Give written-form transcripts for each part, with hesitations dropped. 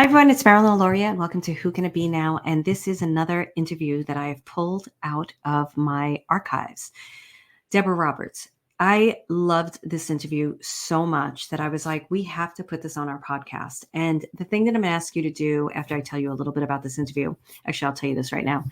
Hi, everyone. It's Marilyn Loria, and welcome to Who Can It Be Now? And this is another interview that I have pulled out of my archives. Debra Roberts. I loved this interview so much that I was like, we have to put this on our podcast. And the thing that I'm going to ask you to do after I tell you a little bit about this interview, actually, I'll tell you this right now.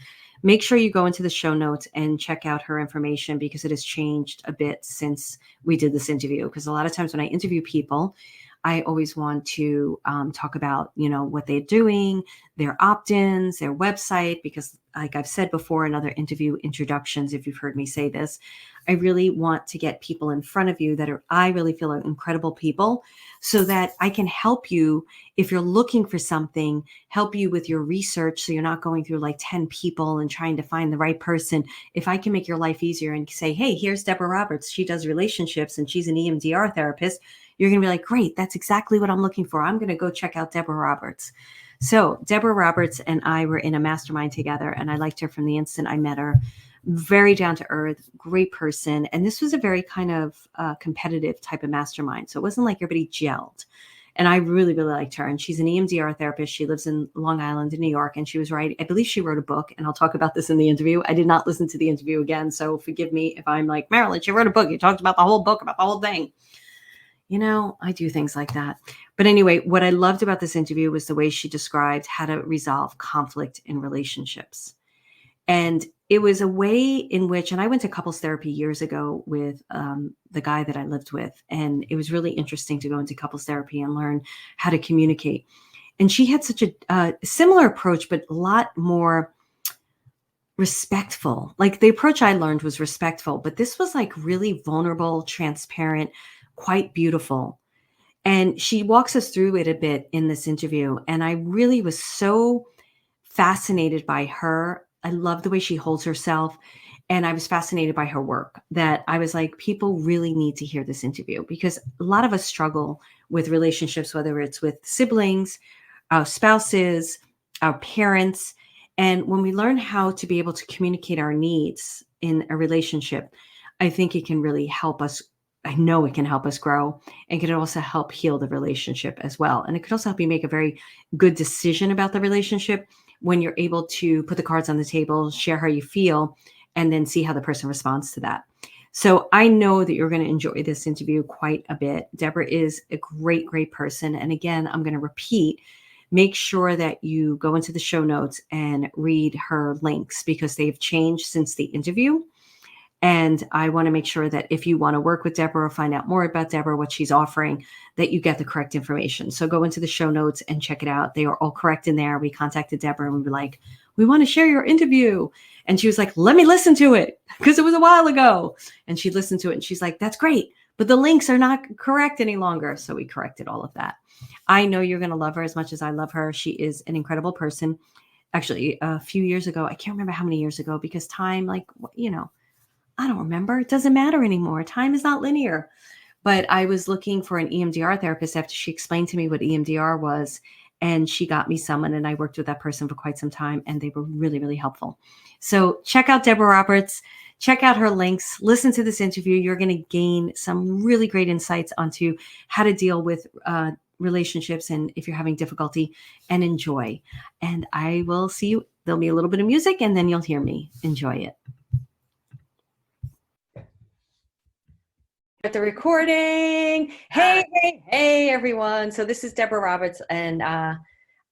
Make sure you go into the show notes and check out her information because it has changed a bit since we did this interview. Because a lot of times when I interview people, I always want to talk about, what they're doing, their opt-ins, their website, because like I've said before in other interview introductions, if you've heard me say this, I really want to get people in front of you I really feel are incredible people so that I can help you if you're looking for something, help you with your research. So you're not going through like 10 people and trying to find the right person. If I can make your life easier and say, hey, here's Debra Roberts. She does relationships and she's an EMDR therapist. You're going to be like, great, that's exactly what I'm looking for. I'm going to go check out Debra Roberts. So Debra Roberts and I were in a mastermind together, and I liked her from the instant I met her. Very down to earth, great person. And this was a very kind of competitive type of mastermind. So it wasn't like everybody gelled. And I really, really liked her. And she's an EMDR therapist. She lives in Long Island in New York. And she was writing, I believe she wrote a book. And I'll talk about this in the interview. I did not listen to the interview again. So forgive me if I'm like, Marilyn, she wrote a book. You talked about the whole book, about the whole thing. I do things like that. But anyway, what I loved about this interview was the way she described how to resolve conflict in relationships. And it was a way in which, and I went to couples therapy years ago with the guy that I lived with. And it was really interesting to go into couples therapy and learn how to communicate. And she had such a similar approach, but a lot more respectful. Like the approach I learned was respectful, but this was like really vulnerable, transparent, quite beautiful. And she walks us through it a bit in this interview. And I really was so fascinated by her. I love the way she holds herself. And I was fascinated by her work that I was like, people really need to hear this interview because a lot of us struggle with relationships, whether it's with siblings, our spouses, our parents. And when we learn how to be able to communicate our needs in a relationship, I think it can really help us. I know it can help us grow and can also help heal the relationship as well. And it could also help you make a very good decision about the relationship when you're able to put the cards on the table, share how you feel, and then see how the person responds to that. So I know that you're going to enjoy this interview quite a bit. Debra is a great, great person. And again, I'm going to repeat, make sure that you go into the show notes and read her links because they've changed since the interview. And I want to make sure that if you want to work with Debra or find out more about Debra, what she's offering, that you get the correct information. So go into the show notes and check it out. They are all correct in there. We contacted Debra and we were like, we want to share your interview. And she was like, let me listen to it because it was a while ago. And she listened to it and she's like, that's great, but the links are not correct any longer. So we corrected all of that. I know you're going to love her as much as I love her. She is an incredible person. Actually, a few years ago, I can't remember how many years ago because time, I don't remember. It doesn't matter anymore. Time is not linear. But I was looking for an EMDR therapist after she explained to me what EMDR was. And she got me someone, and I worked with that person for quite some time, and they were really, really helpful. So check out Debra Roberts. Check out her links. Listen to this interview. You're going to gain some really great insights onto how to deal with relationships and if you're having difficulty, and enjoy. And I will see you. There'll be a little bit of music, and then you'll hear me. Enjoy it. At the recording. Hey, everyone. So this is Debra Roberts, and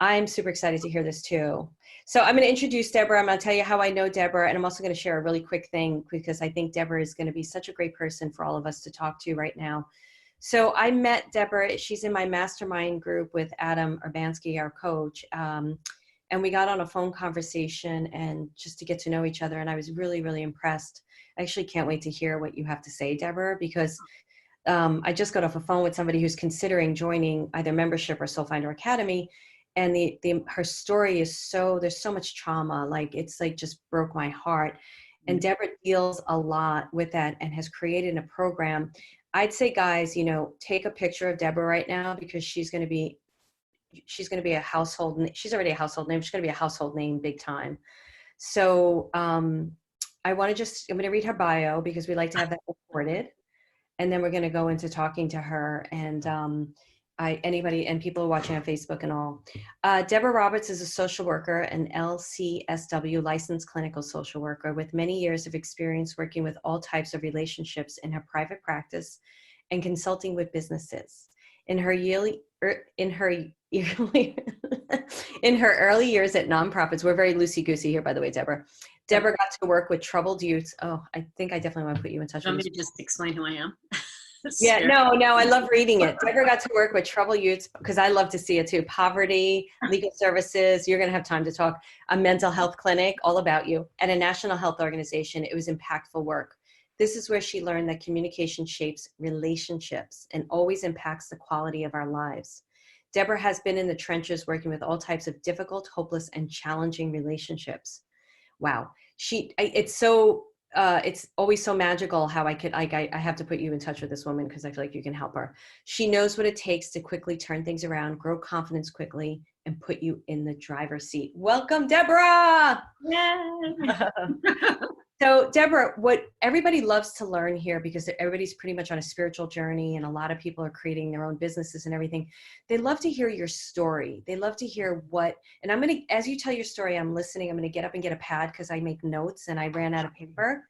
I'm super excited to hear this too. So I'm going to introduce Debra. I'm going to tell you how I know Debra, and I'm also going to share a really quick thing because I think Debra is going to be such a great person for all of us to talk to right now. So I met Debra. She's in my mastermind group with Adam Urbanski, our coach. And we got on a phone conversation and just to get to know each other. And I was really, really impressed. I actually can't wait to hear what you have to say, Debra, because I just got off a phone with somebody who's considering joining either membership or Soul Finder Academy. And her story is there's so much trauma. It's just broke my heart. And Debra deals a lot with that and has created a program. I'd say, guys, take a picture of Debra right now because she's going to be a household. She's already a household name. She's going to be a household name big time. So I'm going to read her bio because we like to have that recorded. And then we're going to go into talking to her. And anybody and people are watching on Facebook and all. Debra Roberts is a social worker, an LCSW licensed clinical social worker with many years of experience working with all types of relationships in her private practice and consulting with businesses. In her yearly, in her yearly, in her early years at nonprofits, we're very loosey-goosey here, by the way, Debra. Debra got to work with troubled youths. Oh, I think I definitely want to put you in touch with Want me to just explain who I am? Yeah, no, I love reading it. Debra got to work with troubled youths because I love to see it too. Poverty, legal services, you're going to have time to talk, a mental health clinic, all about you, and a national health organization. It was impactful work. This is where she learned that communication shapes relationships and always impacts the quality of our lives. Debra has been in the trenches working with all types of difficult, hopeless, and challenging relationships. Wow. It's always so magical how I have to put you in touch with this woman because I feel like you can help her. She knows what it takes to quickly turn things around, grow confidence quickly, and put you in the driver's seat. Welcome, Debra! Yay! So, Debra, what everybody loves to learn here, because everybody's pretty much on a spiritual journey and a lot of people are creating their own businesses and everything. They love to hear your story. They love to hear and I'm going to, as you tell your story, I'm listening. I'm going to get up and get a pad because I make notes and I ran out of paper.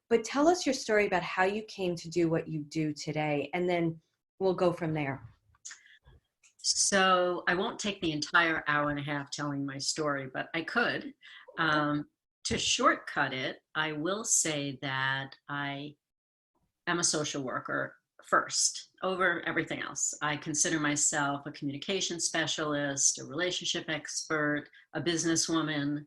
But tell us your story about how you came to do what you do today, and then we'll go from there. So I won't take the entire hour and a half telling my story, but I could. To shortcut it, I will say that I am a social worker first over everything else. I consider myself a communication specialist, a relationship expert, a businesswoman.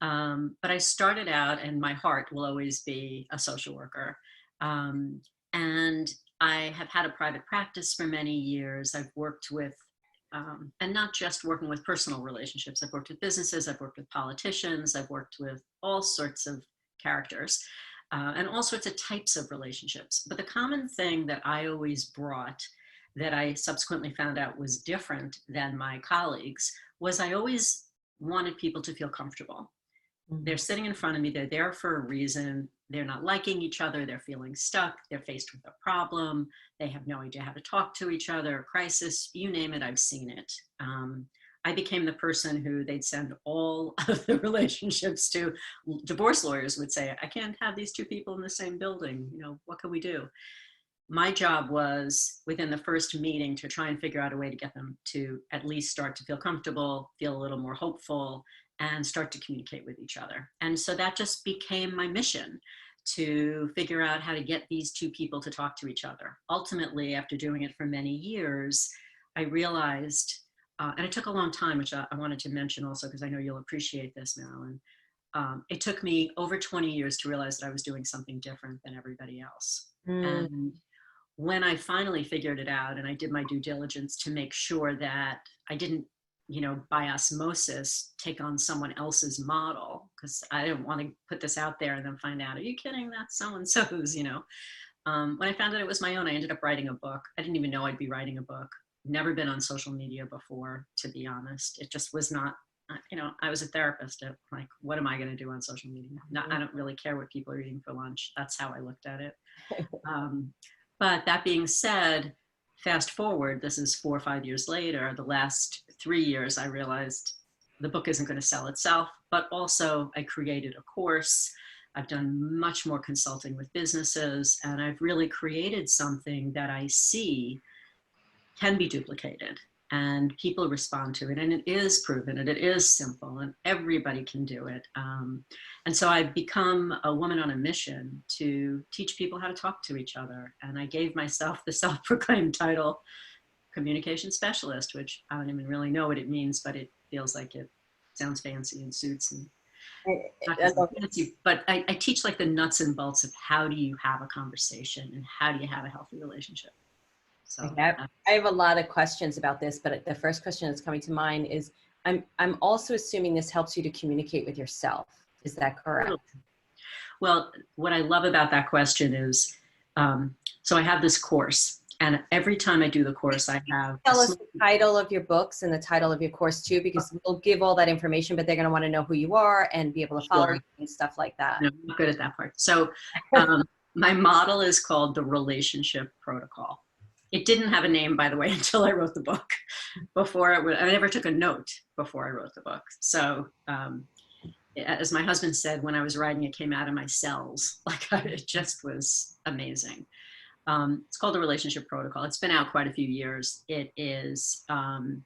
But I started out, and my heart will always be a social worker. And I have had a private practice for many years. I've worked with and not just working with personal relationships. I've worked with businesses, I've worked with politicians, I've worked with all sorts of characters and all sorts of types of relationships. But the common thing that I always brought that I subsequently found out was different than my colleagues was I always wanted people to feel comfortable. They're sitting in front of me, they're there for a reason, they're not liking each other, they're feeling stuck, they're faced with a problem, they have no idea how to talk to each other, a crisis, you name it, I've seen it. I became the person who they'd send all of the relationships to. Divorce lawyers would say, I can't have these two people in the same building, what can we do? My job was within the first meeting to try and figure out a way to get them to at least start to feel comfortable, feel a little more hopeful, and start to communicate with each other. And so that just became my mission, to figure out how to get these two people to talk to each other. Ultimately, after doing it for many years, I realized, and it took a long time, which I wanted to mention also, because I know you'll appreciate this, Marilyn. It took me over 20 years to realize that I was doing something different than everybody else. And when I finally figured it out, and I did my due diligence to make sure that I didn't, by osmosis, take on someone else's model, because I didn't want to put this out there and then find out, are you kidding? That's so-and-so's, When I found out it was my own, I ended up writing a book. I didn't even know I'd be writing a book. Never been on social media before, to be honest. It just was not, I was a therapist. Like, what am I going to do on social media? I don't really care what people are eating for lunch. That's how I looked at it. But that being said, fast forward, this is 4 or 5 years later, the last 3 years, I realized the book isn't going to sell itself, but also I created a course. I've done much more consulting with businesses, and I've really created something that I see can be duplicated and people respond to it, and it is proven, and it is simple, and everybody can do it. And so I've become a woman on a mission to teach people how to talk to each other. And I gave myself the self-proclaimed title, communication specialist, which I don't even really know what it means, but it feels like it sounds fancy and suits. And fancy, but I teach like the nuts and bolts of how do you have a conversation and how do you have a healthy relationship. So I have a lot of questions about this, but the first question that's coming to mind is, I'm also assuming this helps you to communicate with yourself. Is that correct? Well, what I love about that question is, so I have this course, and every time I do the course, I have— Tell us the title of your books and the title of your course too, because we'll give all that information, but they're going to want to know who you are and be able to follow you and stuff like that. No, I'm not good at that part. So my model is called the Relationship Protocol. It didn't have a name, by the way, until I wrote the book. I never took a note before I wrote the book. So, as my husband said, when I was writing, it came out of my cells. Like, it just was amazing. It's called the Relationship Protocol. It's been out quite a few years. It is, and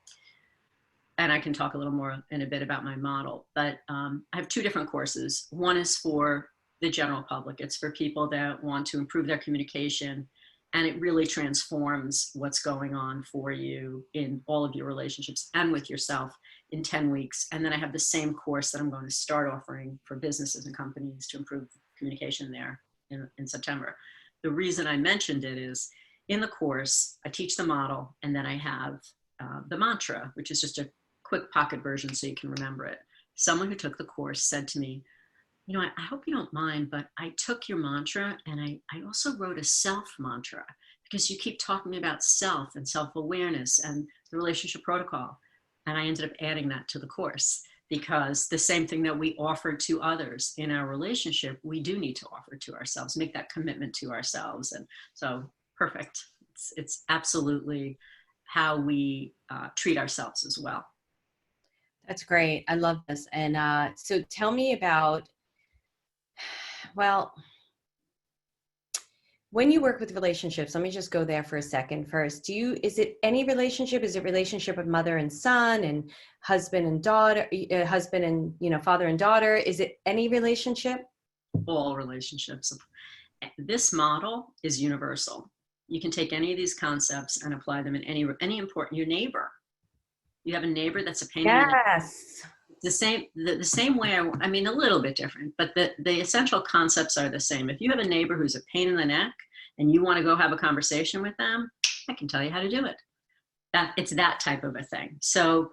I can talk a little more in a bit about my model, but I have two different courses. One is for the general public. It's for people that want to improve their communication, and it really transforms what's going on for you in all of your relationships and with yourself in 10 weeks. And then I have the same course that I'm going to start offering for businesses and companies to improve communication there in September. The reason I mentioned it is in the course, I teach the model, and then I have the mantra, which is just a quick pocket version so you can remember it. Someone who took the course said to me, you know, I hope you don't mind, but I took your mantra and I also wrote a self mantra, because you keep talking about self and self-awareness and the relationship protocol. And I ended up adding that to the course, because the same thing that we offer to others in our relationship, we do need to offer to ourselves, make that commitment to ourselves. And so, perfect. It's absolutely how we treat ourselves as well. That's great. I love this. And so tell me about, well, when you work with relationships, let me just go there for a second first. Is it any relationship? Is it relationship with mother and son and husband and daughter, husband and, father and daughter? Is it any relationship? All relationships. This model is universal. You can take any of these concepts and apply them in any important, your neighbor. You have a neighbor that's a pain in the neck. Yes. The same way, I mean, a little bit different, but the essential concepts are the same. If you have a neighbor who's a pain in the neck and you want to go have a conversation with them, I can tell you how to do it. It's that type of a thing. So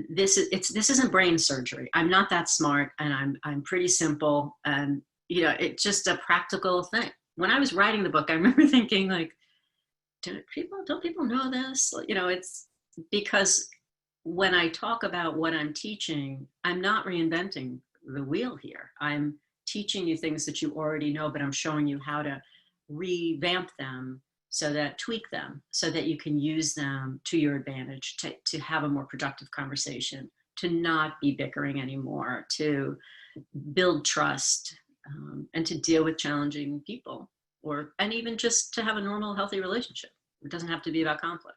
this isn't brain surgery. I'm not that smart, and I'm pretty simple, and it's just a practical thing. When I was writing the book, I remember thinking, like, don't people know this? It's because when I talk about what I'm teaching, I'm not reinventing the wheel here. I'm teaching you things that you already know, but I'm showing you how to revamp them, tweak them so that you can use them to your advantage, to have a more productive conversation, to not be bickering anymore, to build trust, and to deal with challenging people, and even just to have a normal, healthy relationship. It doesn't have to be about conflict.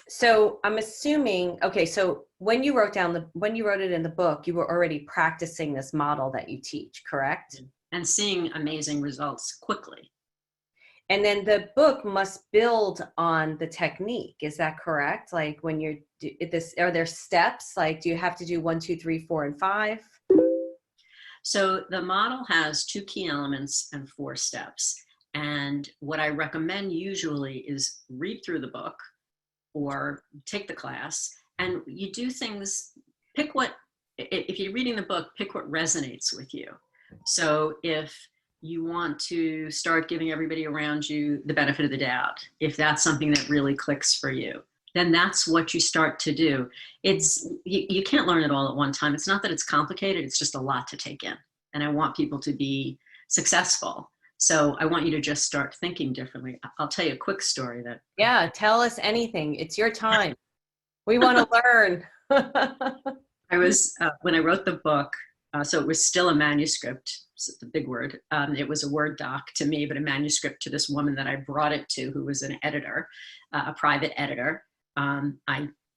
So I'm assuming, okay, so when you wrote it in the book, you were already practicing this model that you teach, correct? And seeing amazing results quickly. And then the book must build on the technique. Is that correct? Like when are there steps? Like, do you have to do 1, 2, 3, 4, and 5? So the model has 2 key elements and 4 steps. And what I recommend usually is read through the book or take the class, and you do things, if you're reading the book, pick what resonates with you. So if you want to start giving everybody around you the benefit of the doubt, if that's something that really clicks for you, then that's what you start to do. You can't learn it all at one time. It's not that it's complicated, it's just a lot to take in. And I want people to be successful. So I want you to just start thinking differently. I'll tell you a quick story that. Yeah, tell us anything. It's your time. We want to learn. I was, when I wrote the book, so it was still a manuscript, it's a big word. It was a Word doc to me, but a manuscript to this woman that I brought it to, who was an editor, a private editor.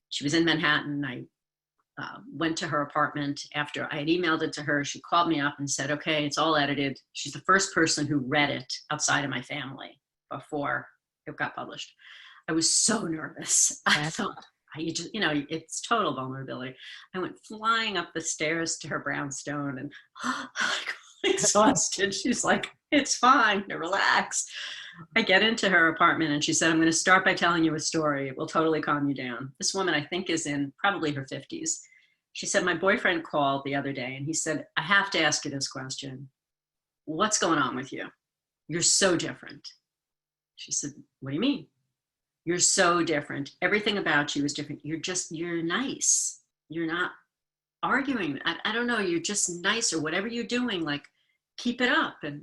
She was in Manhattan. I went to her apartment after I had emailed it to her. She called me up and said, okay, it's all edited. She's the first person who read it outside of my family before it got published. I was so nervous. I thought, it's total vulnerability. I went flying up the stairs to her brownstone and exhausted. She's like, it's fine, relax. I get into her apartment and she said, I'm going to start by telling you a story. It will totally calm you down. This woman, I think, is in probably her 50s. She said, my boyfriend called the other day and he said, I have to ask you this question. What's going on with you? You're so different. She said, what do you mean? You're so different. Everything about you is different. You're nice. You're not arguing. I don't know. You're just nice, or whatever you're doing, like, keep it up. And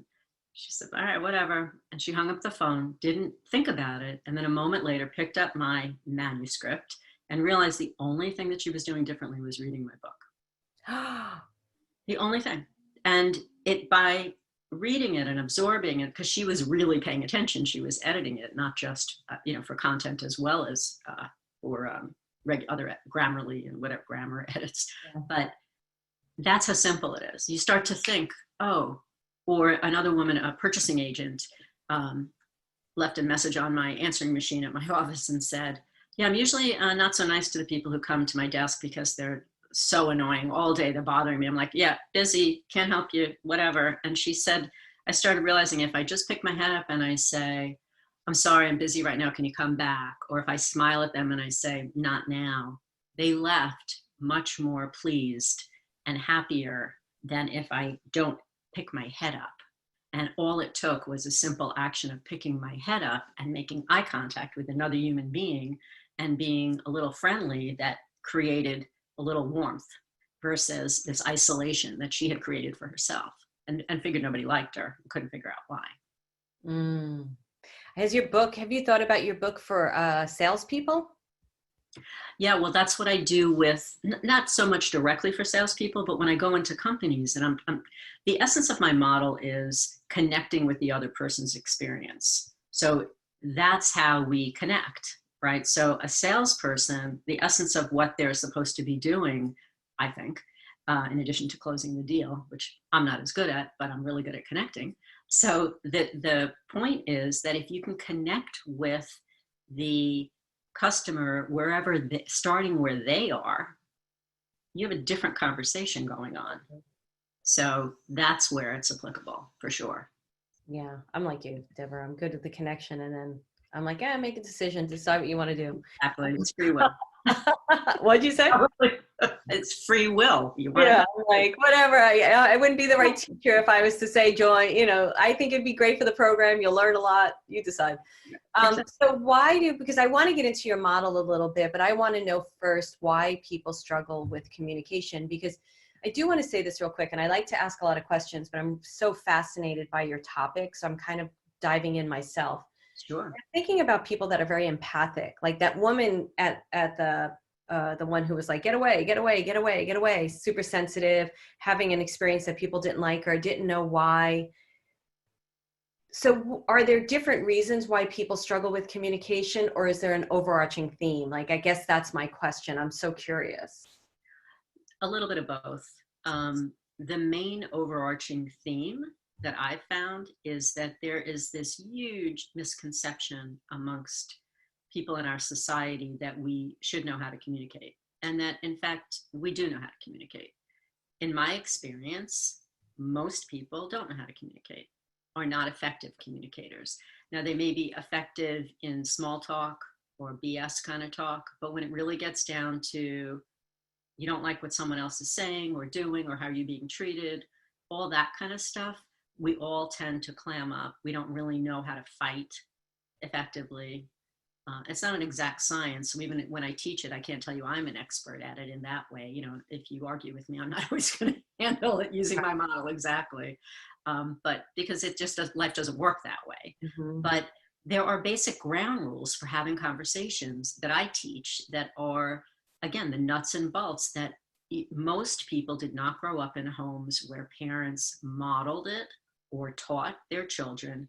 She said, all right, whatever. And she hung up the phone, didn't think about it. And then a moment later picked up my manuscript and realized the only thing that she was doing differently was reading my book. The only thing. And by reading it and absorbing it, because she was really paying attention, she was editing it, not just, for content as well as for other Grammarly and whatever grammar edits. Yeah. But that's how simple it is. You start to think, oh, or another woman, a purchasing agent, left a message on my answering machine at my office and said, yeah, I'm usually not so nice to the people who come to my desk because they're so annoying all day. They're bothering me. I'm like, yeah, busy, can't help you, whatever. And she said, I started realizing if I just pick my head up and I say, I'm sorry, I'm busy right now, can you come back? Or if I smile at them and I say, not now, they left much more pleased and happier than if I don't pick my head up. And all it took was a simple action of picking my head up and making eye contact with another human being and being a little friendly that created a little warmth versus this isolation that she had created for herself and figured nobody liked her, couldn't figure out why. Have you thought about your book for salespeople? Yeah, well, that's what I do with, not so much directly for salespeople, but when I go into companies and the essence of my model is connecting with the other person's experience. So that's how we connect, right? So a salesperson, the essence of what they're supposed to be doing, I think, in addition to closing the deal, which I'm not as good at, but I'm really good at connecting. So the point is that if you can connect with the customer starting where they are, you have a different conversation going on. So that's where it's applicable for sure. Yeah, I'm like you, Deborah. I'm good at the connection, and then I'm like, make a decision, decide what you want to do. Exactly, it's free will. What'd you say? It's free will. Yeah, I'm like, whatever. I wouldn't be the right teacher if I was to say join. I think it'd be great for the program. You'll learn a lot. You decide. So because I want to get into your model a little bit, but I want to know first why people struggle with communication, because I do want to say this real quick, and I like to ask a lot of questions, but I'm so fascinated by your topic, so I'm kind of diving in myself. Sure. I'm thinking about people that are very empathic, like that woman at the one who was like, get away, get away, get away, get away, super sensitive, having an experience that people didn't like or didn't know why. So are there different reasons why people struggle with communication, or is there an overarching theme? Like, I guess that's my question. I'm so curious. A little bit of both. The main overarching theme that I've found is that there is this huge misconception amongst people in our society that we should know how to communicate, and that in fact we do know how to communicate. In my experience, most people don't know how to communicate, are not effective communicators. Now, they may be effective in small talk or BS kind of talk, but when it really gets down to you don't like what someone else is saying or doing or how you're being treated, all that kind of stuff, we all tend to clam up. We don't really know how to fight effectively. It's not an exact science. So even when I teach it, I can't tell you I'm an expert at it in that way. If you argue with me, I'm not always going to handle it using my model exactly. But because life doesn't work that way. Mm-hmm. But there are basic ground rules for having conversations that I teach that are, again, the nuts and bolts that most people did not grow up in homes where parents modeled it or taught their children.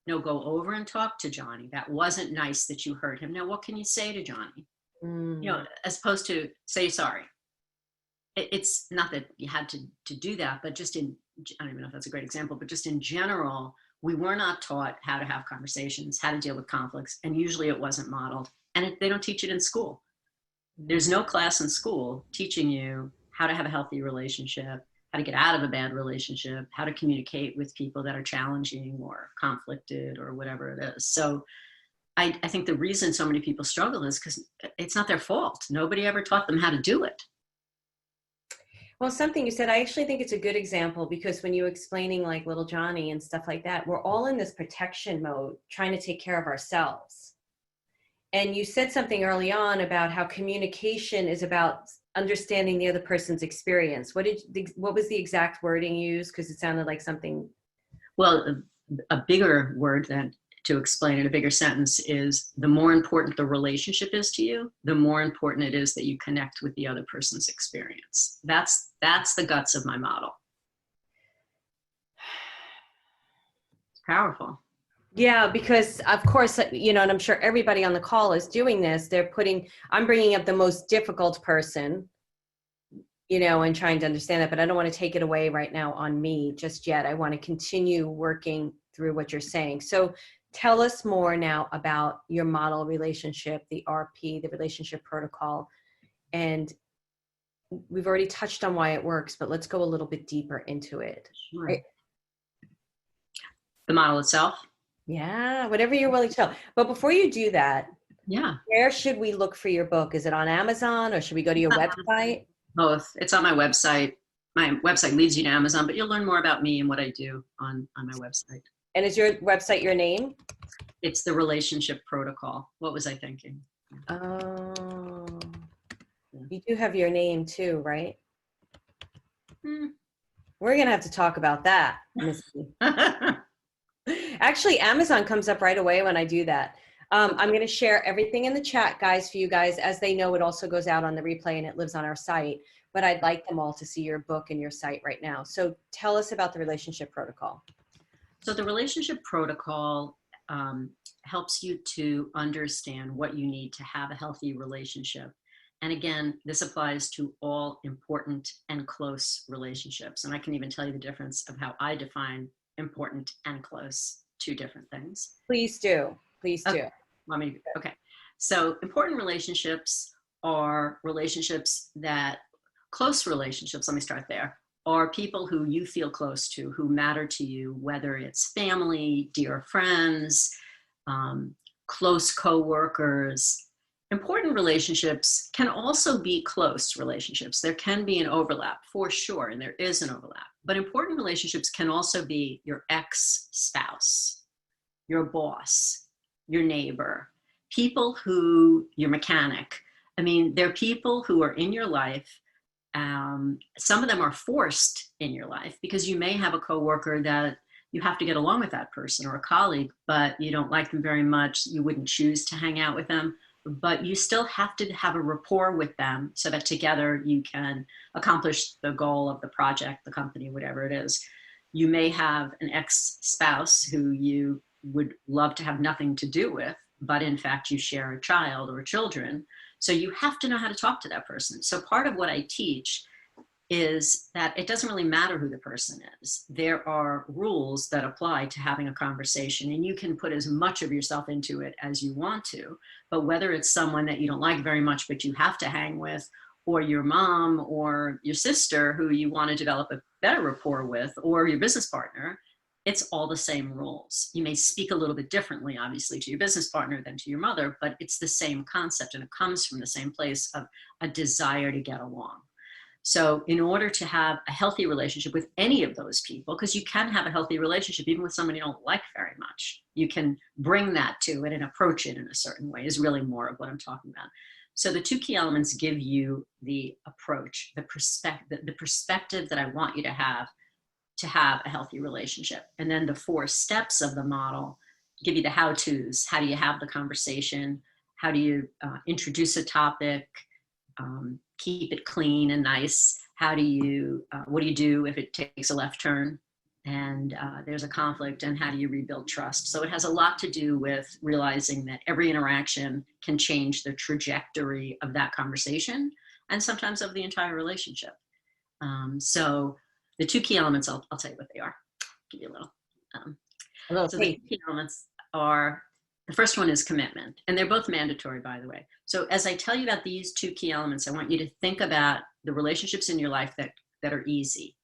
No, go over and talk to Johnny. That wasn't nice that you hurt him. Now, what can you say to Johnny? As opposed to say sorry. It's not that you had to do that, but just I don't even know if that's a great example, but just in general, we were not taught how to have conversations, how to deal with conflicts, and usually it wasn't modeled. And they don't teach it in school. There's no class in school teaching you how to have a healthy relationship, how to get out of a bad relationship, how to communicate with people that are challenging or conflicted or whatever it is. So I think the reason so many people struggle is because it's not their fault. Nobody ever taught them how to do it. Well, something you said, I actually think it's a good example, because when you were explaining like little Johnny and stuff like that, we're all in this protection mode, trying to take care of ourselves. And you said something early on about how communication is about understanding the other person's experience. What was the exact wording used? Because it sounded like something. Well, a bigger word than to explain in a bigger sentence is the more important the relationship is to you, the more important it is that you connect with the other person's experience. That's the guts of my model. It's powerful. Yeah, because of course, and I'm sure everybody on the call is doing this. I'm bringing up the most difficult person, and trying to understand that, but I don't want to take it away right now on me just yet. I want to continue working through what you're saying. So tell us more now about your model relationship, the RP, the relationship protocol. And we've already touched on why it works, but let's go a little bit deeper into it. Sure. Right? The model itself? Yeah, whatever you're willing to tell. But before you do that, yeah, where should we look for your book? Is it on Amazon, or should we go to your website? Both. It's on my website. My website leads you to Amazon, but you'll learn more about me and what I do on my website. And is your website your name? It's the relationship protocol. What was I thinking? Oh, you do have your name too, right? We're going to have to talk about that, Missy. Actually, Amazon comes up right away when I do that. I'm going to share everything in the chat, guys, for you guys. As they know, it also goes out on the replay and it lives on our site. But I'd like them all to see your book and your site right now. So tell us about the relationship protocol. So the relationship protocol helps you to understand what you need to have a healthy relationship. And again, this applies to all important and close relationships. And I can even tell you the difference of how I define important and close, two different things. Please do. Please do. Okay. So important relationships are relationships close relationships, let me start there, are people who you feel close to, who matter to you, whether it's family, dear friends, close coworkers. Important relationships can also be close relationships. There can be an overlap for sure, and there is an overlap. But important relationships can also be your ex-spouse, your boss, your neighbor, your mechanic. I mean, they're people who are in your life. Some of them are forced in your life because you may have a coworker that you have to get along with that person, or a colleague, but you don't like them very much. You wouldn't choose to hang out with them, but you still have to have a rapport with them so that together you can accomplish the goal of the project, the company, whatever it is. You may have an ex-spouse who you would love to have nothing to do with, but in fact you share a child or children. So you have to know how to talk to that person. So part of what I teach is that it doesn't really matter who the person is. There are rules that apply to having a conversation, and you can put as much of yourself into it as you want to. But whether it's someone that you don't like very much, but you have to hang with, or your mom or your sister who you want to develop a better rapport with, or your business partner, it's all the same rules. You may speak a little bit differently, obviously, to your business partner than to your mother, but it's the same concept, and it comes from the same place of a desire to get along. So in order to have a healthy relationship with any of those people, because you can have a healthy relationship even with somebody you don't like very much, you can bring that to it and approach it in a certain way, is really more of what I'm talking about. So the two key elements give you the approach, the perspective that I want you to have a healthy relationship. And then the 4 steps of the model give you the how-tos. How do you have the conversation? How do you introduce a topic? Keep it clean and nice. What do you do if it takes a left turn and there's a conflict, and how do you rebuild trust? So it has a lot to do with realizing that every interaction can change the trajectory of that conversation, and sometimes of the entire relationship. So the 2 key elements, I'll tell you what they are. Give you a little. So the 2 key elements are, the first one is commitment, and they're both mandatory, by the way. So as I tell you about these 2 key elements, I want you to think about the relationships in your life that are easy.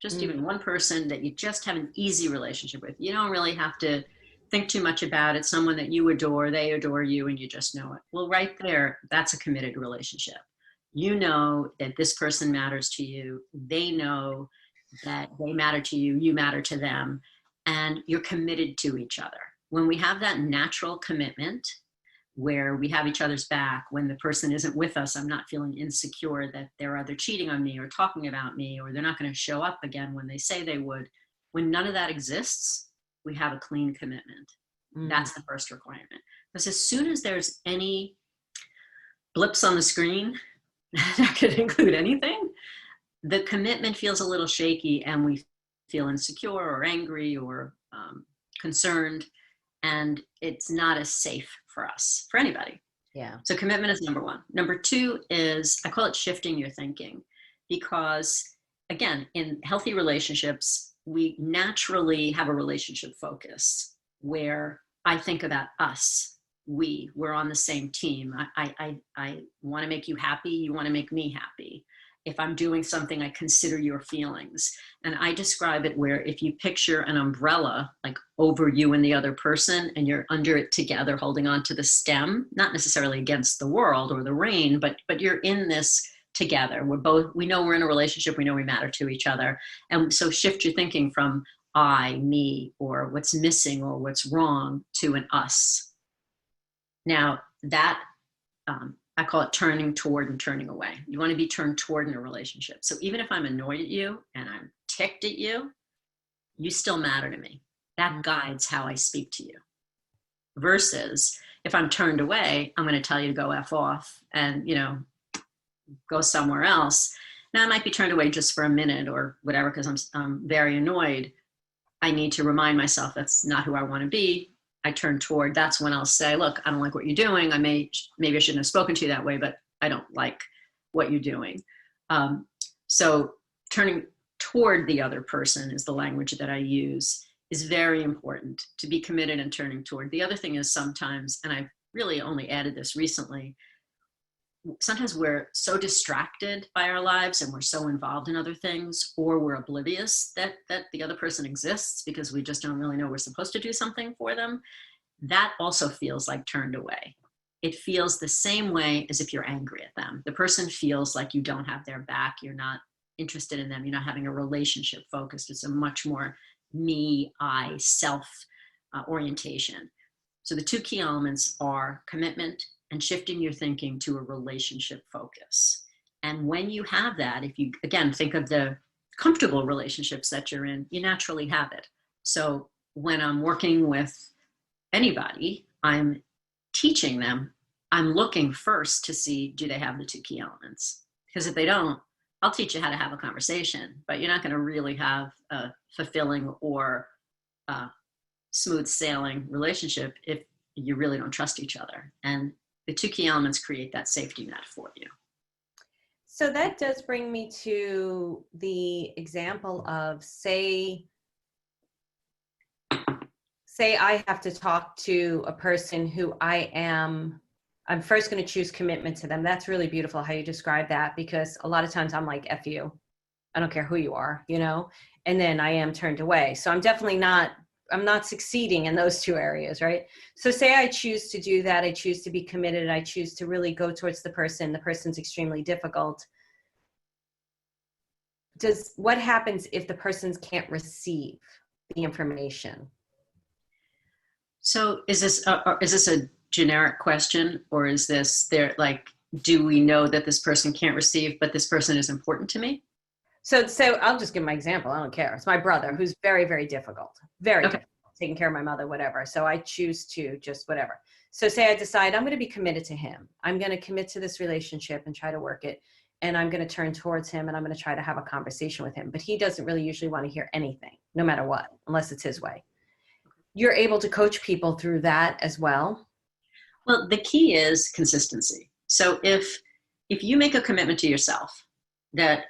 Just even one person that you just have an easy relationship with. You don't really have to think too much about it. Someone that you adore, they adore you, and you just know it. Well, right there, that's a committed relationship. You know that this person matters to you. They know that they matter to you, you matter to them, and you're committed to each other. When we have that natural commitment where we have each other's back, when the person isn't with us, I'm not feeling insecure that they're either cheating on me or talking about me, or they're not going to show up again when they say they would. When none of that exists, we have a clean commitment. Mm. That's the first requirement. Because as soon as there's any blips on the screen, that could include anything, the commitment feels a little shaky and we feel insecure or angry or concerned, and it's not as safe for us, for anybody. Yeah. So commitment is number one. Number two is, I call it shifting your thinking, because again, in healthy relationships, we naturally have a relationship focus where I think about us. We're on the same team. I want to make you happy. You want to make me happy. If I'm doing something, I consider your feelings. And I describe it where if you picture an umbrella like over you and the other person, and you're under it together, holding on to the stem, not necessarily against the world or the rain, but you're in this together. We know we're in a relationship. We know we matter to each other. And so shift your thinking from I, me, or what's missing or what's wrong to an us. Now that, I call it turning toward and turning away. You want to be turned toward in a relationship. So even if I'm annoyed at you and I'm ticked at you, you still matter to me. That guides how I speak to you. Versus if I'm turned away, I'm going to tell you to go F off and, go somewhere else. Now I might be turned away just for a minute or whatever, because I'm very annoyed. I need to remind myself that's not who I want to be. I turn toward, that's when I'll say, look, I don't like what you're doing. Maybe I shouldn't have spoken to you that way, but I don't like what you're doing. So turning toward the other person is the language that I use, is very important to be committed and turning toward. The other thing is sometimes, and I've really only added this recently, sometimes we're so distracted by our lives and we're so involved in other things, or we're oblivious that the other person exists because we just don't really know we're supposed to do something for them. That also feels like turned away. It feels the same way as if you're angry at them. The person feels like you don't have their back. You're not interested in them. You're not having a relationship focused. It's a much more me, I, self orientation. So the two key elements are commitment and shifting your thinking to a relationship focus. And when you have that, if you, again, think of the comfortable relationships that you're in, you naturally have it. So when I'm working with anybody, I'm teaching them, I'm looking first to see, do they have the two key elements? Because if they don't, I'll teach you how to have a conversation, but you're not going to really have a fulfilling or smooth sailing relationship if you really don't trust each other. And the two key elements create that safety net for you. So that does bring me to the example of, say I have to talk to a person who I'm first going to choose commitment to them. That's really beautiful how you describe that, because a lot of times I'm like, F you, I don't care who you are, and then I am turned away. So I'm not succeeding in those two areas, right? So say I choose to do that. I choose to be committed. I choose to really go towards the person. The person's extremely difficult. What happens if the person can't receive the information? So is this a generic question, or is this do we know that this person can't receive, but this person is important to me? So I'll just give my example. I don't care. It's my brother who's very, very difficult, difficult, taking care of my mother, whatever. So I choose to just whatever. So say I decide I'm going to be committed to him. I'm going to commit to this relationship and try to work it. And I'm going to turn towards him and I'm going to try to have a conversation with him. But he doesn't really usually want to hear anything, no matter what, unless it's his way. You're able to coach people through that as well? Well, the key is consistency. So if you make a commitment to yourself that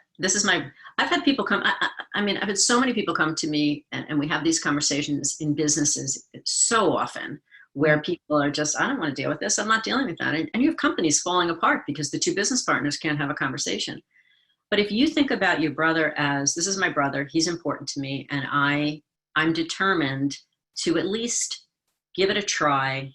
I've had people come, I've had so many people come to me and we have these conversations in businesses so often where people are just, I don't want to deal with this. I'm not dealing with that. And you have companies falling apart because the two business partners can't have a conversation. But if you think about your brother as, this is my brother, he's important to me, and I'm determined to at least give it a try,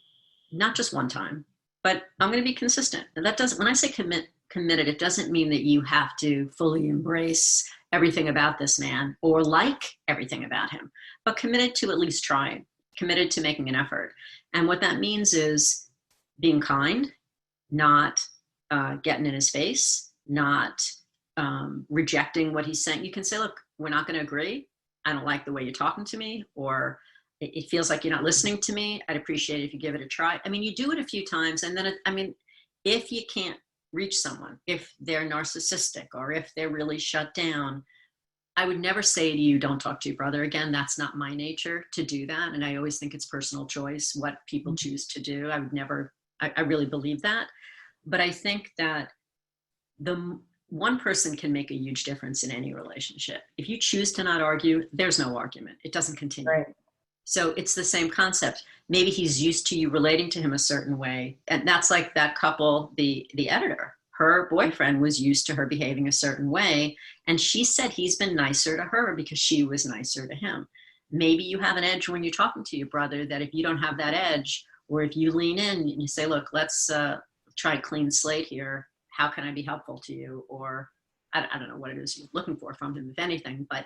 not just one time, but I'm going to be consistent. And that doesn't, when I say committed, it doesn't mean that you have to fully embrace everything about this man or like everything about him, but committed to at least trying, committed to making an effort. And what that means is being kind, not getting in his face, not rejecting what he's saying. You can say, look, we're not going to agree. I don't like the way you're talking to me, or it feels like you're not listening to me. I'd appreciate it if you give it a try. I mean, you do it a few times, and then, if you can't reach someone, if they're narcissistic or if they're really shut down, I would never say to you, don't talk to your brother again. That's not my nature to do that. And I always think it's personal choice, what people choose to do. I would never, I really believe that. But I think that the one person can make a huge difference in any relationship. If you choose to not argue, there's no argument. It doesn't continue. Right. So it's the same concept. Maybe he's used to you relating to him a certain way. And that's like that couple, the editor. Her boyfriend was used to her behaving a certain way. And she said he's been nicer to her because she was nicer to him. Maybe you have an edge when you're talking to your brother that if you don't have that edge, or if you lean in and you say, look, let's try a clean slate here. How can I be helpful to you? Or I don't know what it is you're looking for from him, if anything, but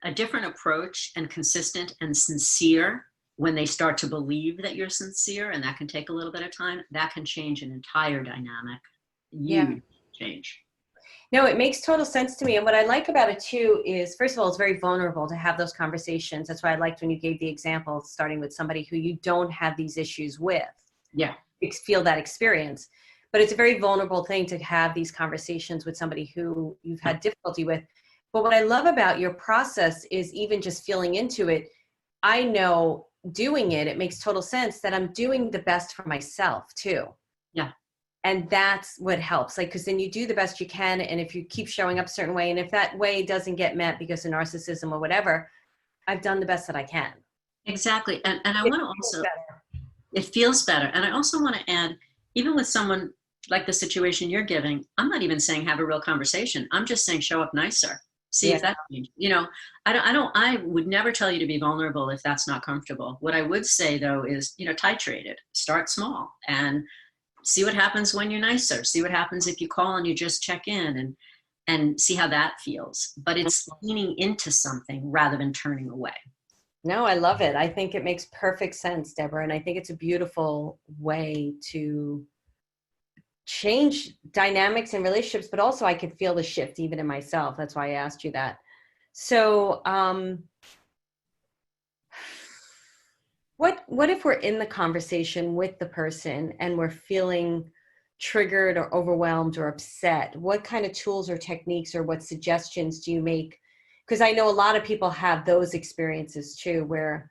a different approach and consistent and sincere when they start to believe that you're sincere, and that can take a little bit of time, that can change an entire dynamic. Huge change. No, it makes total sense to me. And what I like about it too is, first of all, it's very vulnerable to have those conversations. That's why I liked when you gave the example, starting with somebody who you don't have these issues with. Yeah. Feel that experience. But it's a very vulnerable thing to have these conversations with somebody who you've had difficulty with. But what I love about your process is even just feeling into it, I know doing it, it makes total sense that I'm doing the best for myself too. Yeah. And that's what helps. Like, because then you do the best you can. And if you keep showing up a certain way, and if that way doesn't get met because of narcissism or whatever, I've done the best that I can. Exactly. And I want to also, it feels better. And I also want to add, even with someone like the situation you're giving, I'm not even saying have a real conversation. I'm just saying show up nicer. See if that changes. I would never tell you to be vulnerable if that's not comfortable. What I would say though is, titrate it. Start small and see what happens when you're nicer. See what happens if you call and you just check in and see how that feels. But it's leaning into something rather than turning away. No, I love it. I think it makes perfect sense, Deborah. And I think it's a beautiful way to change dynamics in relationships, but also I could feel the shift even in myself. That's why I asked you that. So, what if we're in the conversation with the person and we're feeling triggered or overwhelmed or upset? What kind of tools or techniques or what suggestions do you make? Because I know a lot of people have those experiences too, where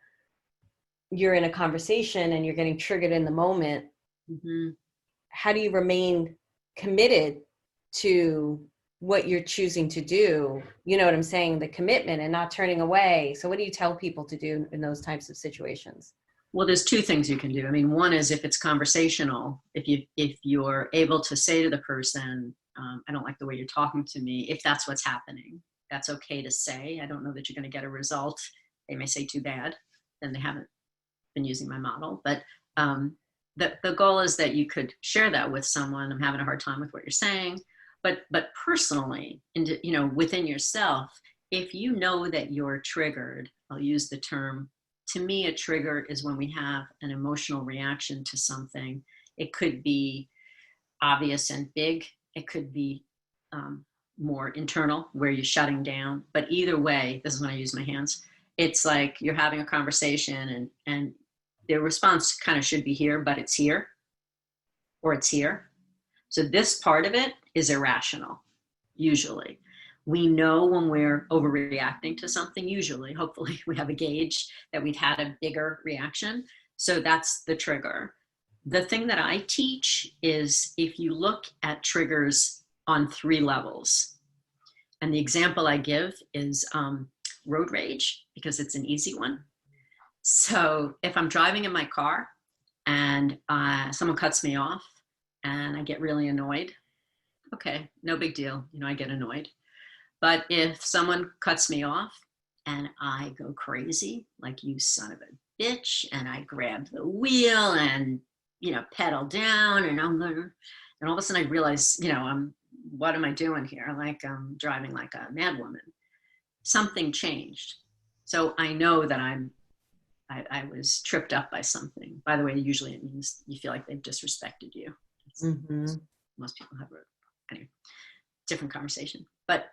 you're in a conversation and you're getting triggered in the moment. Mm-hmm. How do you remain committed to what you're choosing to do? You know what I'm saying? The commitment and not turning away. So what do you tell people to do in those types of situations? Well, there's two things you can do. I mean, one is if it's conversational, if you're able to say to the person, I don't like the way you're talking to me, if that's what's happening, that's okay to say. I don't know that you're going to get a result. They may say too bad, then they haven't been using my model. But the goal is that you could share that with someone. I'm having a hard time with what you're saying. But personally, within yourself, if you know that you're triggered, I'll use the term, to me, a trigger is when we have an emotional reaction to something. It could be obvious and big. It could be more internal, where you're shutting down. But either way, this is when I use my hands. It's like you're having a conversation and their response kind of should be here, but it's here, or it's here. So this part of it is irrational, usually. We know when we're overreacting to something, usually, hopefully we have a gauge that we've had a bigger reaction. So that's the trigger. The thing that I teach is if you look at triggers on 3 levels, and the example I give is road rage, because it's an easy one. So if I'm driving in my car and someone cuts me off and I get really annoyed, okay, no big deal. I get annoyed. But if someone cuts me off and I go crazy, like you son of a bitch, and I grab the wheel and, pedal down and and all of a sudden I realize, what am I doing here? Like I'm driving like a mad woman. Something changed. So I know that I was tripped up by something. By the way, usually it means you feel like they've disrespected you. Mm-hmm. Most people have anyway, different conversation. But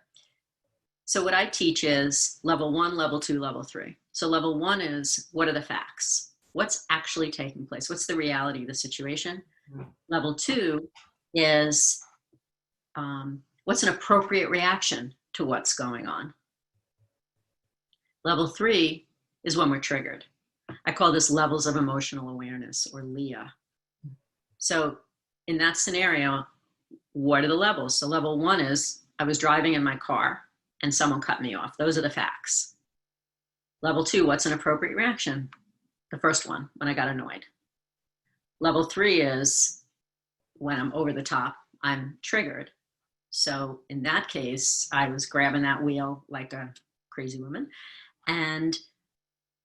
so what I teach is level 1, level 2, level 3. So level one is, what are the facts? What's actually taking place? What's the reality of the situation? Level two is, what's an appropriate reaction to what's going on? Level three is when we're triggered. I call this levels of emotional awareness, or LEA. So in that scenario, what are the levels? So level one is, I was driving in my car and someone cut me off. Those are the facts. Level two, what's an appropriate reaction? The first one, when I got annoyed. Level three is when I'm over the top, I'm triggered. So in that case, I was grabbing that wheel like a crazy woman. And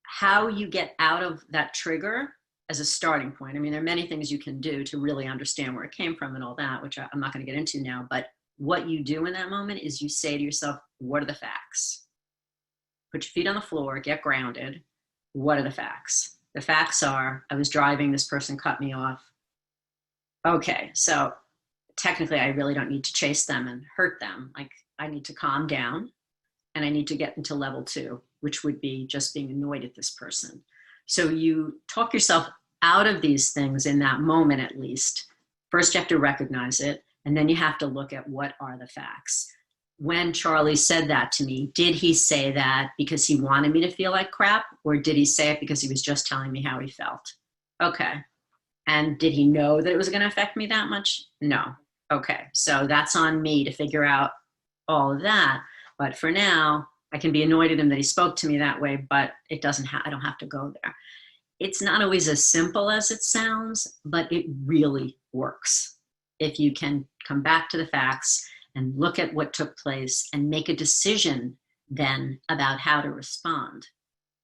how you get out of that trigger as a starting point. I mean, there are many things you can do to really understand where it came from and all that, which I'm not going to get into now. But what you do in that moment is you say to yourself, what are the facts? Put your feet on the floor, get grounded. What are the facts? The facts are, I was driving, this person cut me off. Okay, so technically I really don't need to chase them and hurt them. Like, I need to calm down and I need to get into level two, which would be just being annoyed at this person. So you talk yourself out of these things in that moment, at least. First, you have to recognize it, and then you have to look at what are the facts. When Charlie said that to me, did he say that because he wanted me to feel like crap, or did he say it because he was just telling me how he felt? Okay. And did he know that it was going to affect me that much? No. Okay. So that's on me to figure out all of that. But for now, I can be annoyed at him that he spoke to me that way, but it doesn't I don't have to go there. It's not always as simple as it sounds, but it really works. If you can come back to the facts and look at what took place and make a decision then about how to respond.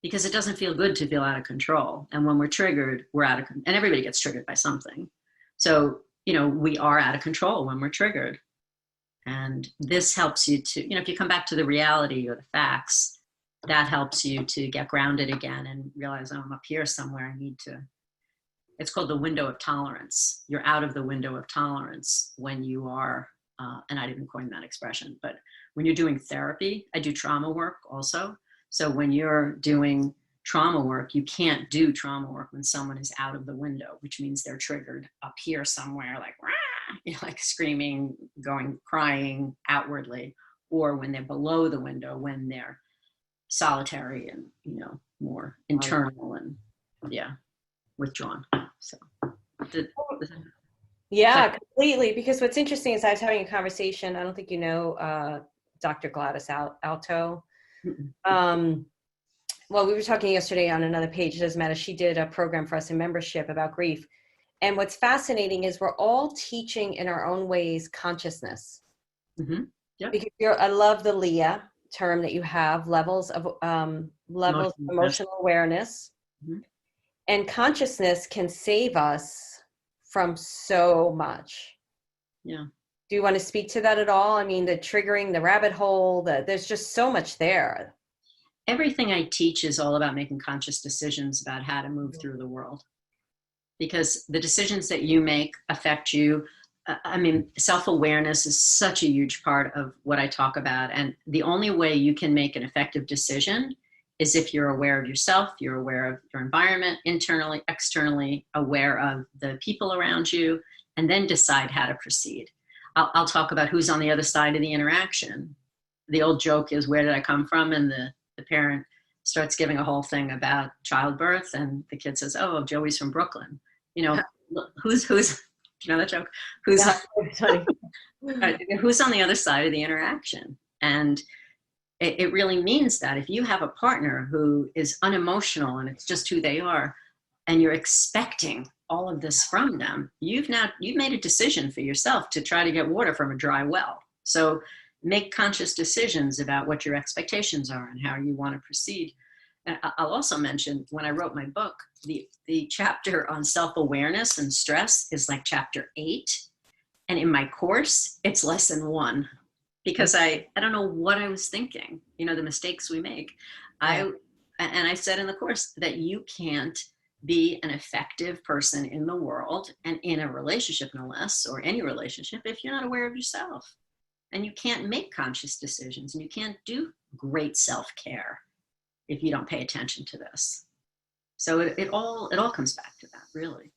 Because it doesn't feel good to feel out of control. And when we're triggered, we're out of control. And everybody gets triggered by something. So, we are out of control when we're triggered. And this helps you to, if you come back to the reality or the facts, that helps you to get grounded again and realize, oh, I'm up here somewhere. I need to, it's called the window of tolerance. You're out of the window of tolerance when you are, and I didn't coin that expression, but when you're doing therapy, I do trauma work also. So when you're doing trauma work, you can't do trauma work when someone is out of the window, which means they're triggered up here somewhere, like, like screaming, crying outwardly, or when they're below the window, when they're solitary and, more internal and withdrawn. So yeah, completely. Because what's interesting is I was having a conversation, I don't think Dr. Gladys Alto. Well, we were talking yesterday on another page, it doesn't matter. She did a program for us in membership about grief. And what's fascinating is we're all teaching in our own ways consciousness. Mm-hmm. Yep. Because I love the LEA term that you have, levels of emotional awareness. Mm-hmm. And consciousness can save us from so much. Yeah. Do you want to speak to that at all? I mean, the triggering, the rabbit hole, there's just so much there. Everything I teach is all about making conscious decisions about how to move through the world. Because the decisions that you make affect you. Self-awareness is such a huge part of what I talk about. And the only way you can make an effective decision is if you're aware of yourself, you're aware of your environment, internally, externally, aware of the people around you, and then decide how to proceed. I'll talk about who's on the other side of the interaction. The old joke is, where did I come from? And the parent starts giving a whole thing about childbirth, and the kid says, oh, Joey's from Brooklyn. Who's you know that joke? Who's who's on the other side of the interaction? And it really means that if you have a partner who is unemotional and it's just who they are, and you're expecting all of this from them, you've made a decision for yourself to try to get water from a dry well. So make conscious decisions about what your expectations are and how you want to proceed. And I'll also mention, when I wrote my book, the chapter on self-awareness and stress is like chapter 8. And in my course, it's lesson 1. Because I don't know what I was thinking, the mistakes we make. Yeah. And I said in the course that you can't be an effective person in the world and in a relationship, no less, or any relationship, if you're not aware of yourself. And you can't make conscious decisions, and you can't do great self-care if you don't pay attention to this. So it all comes back to that, really.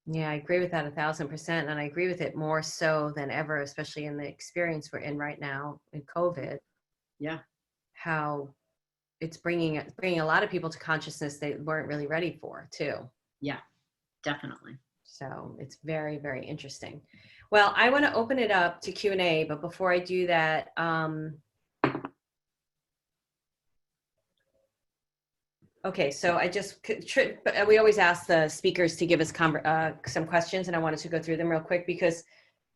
Yeah, I agree with that 1,000%. And I agree with it more so than ever, especially in the experience we're in right now in COVID, Yeah. how it's bringing a lot of people to consciousness they weren't really ready for too. Yeah, definitely. So it's very, very interesting. Well, I want to open it up to Q&A, but before I do that, okay, so we always ask the speakers to give us some questions, and I wanted to go through them real quick because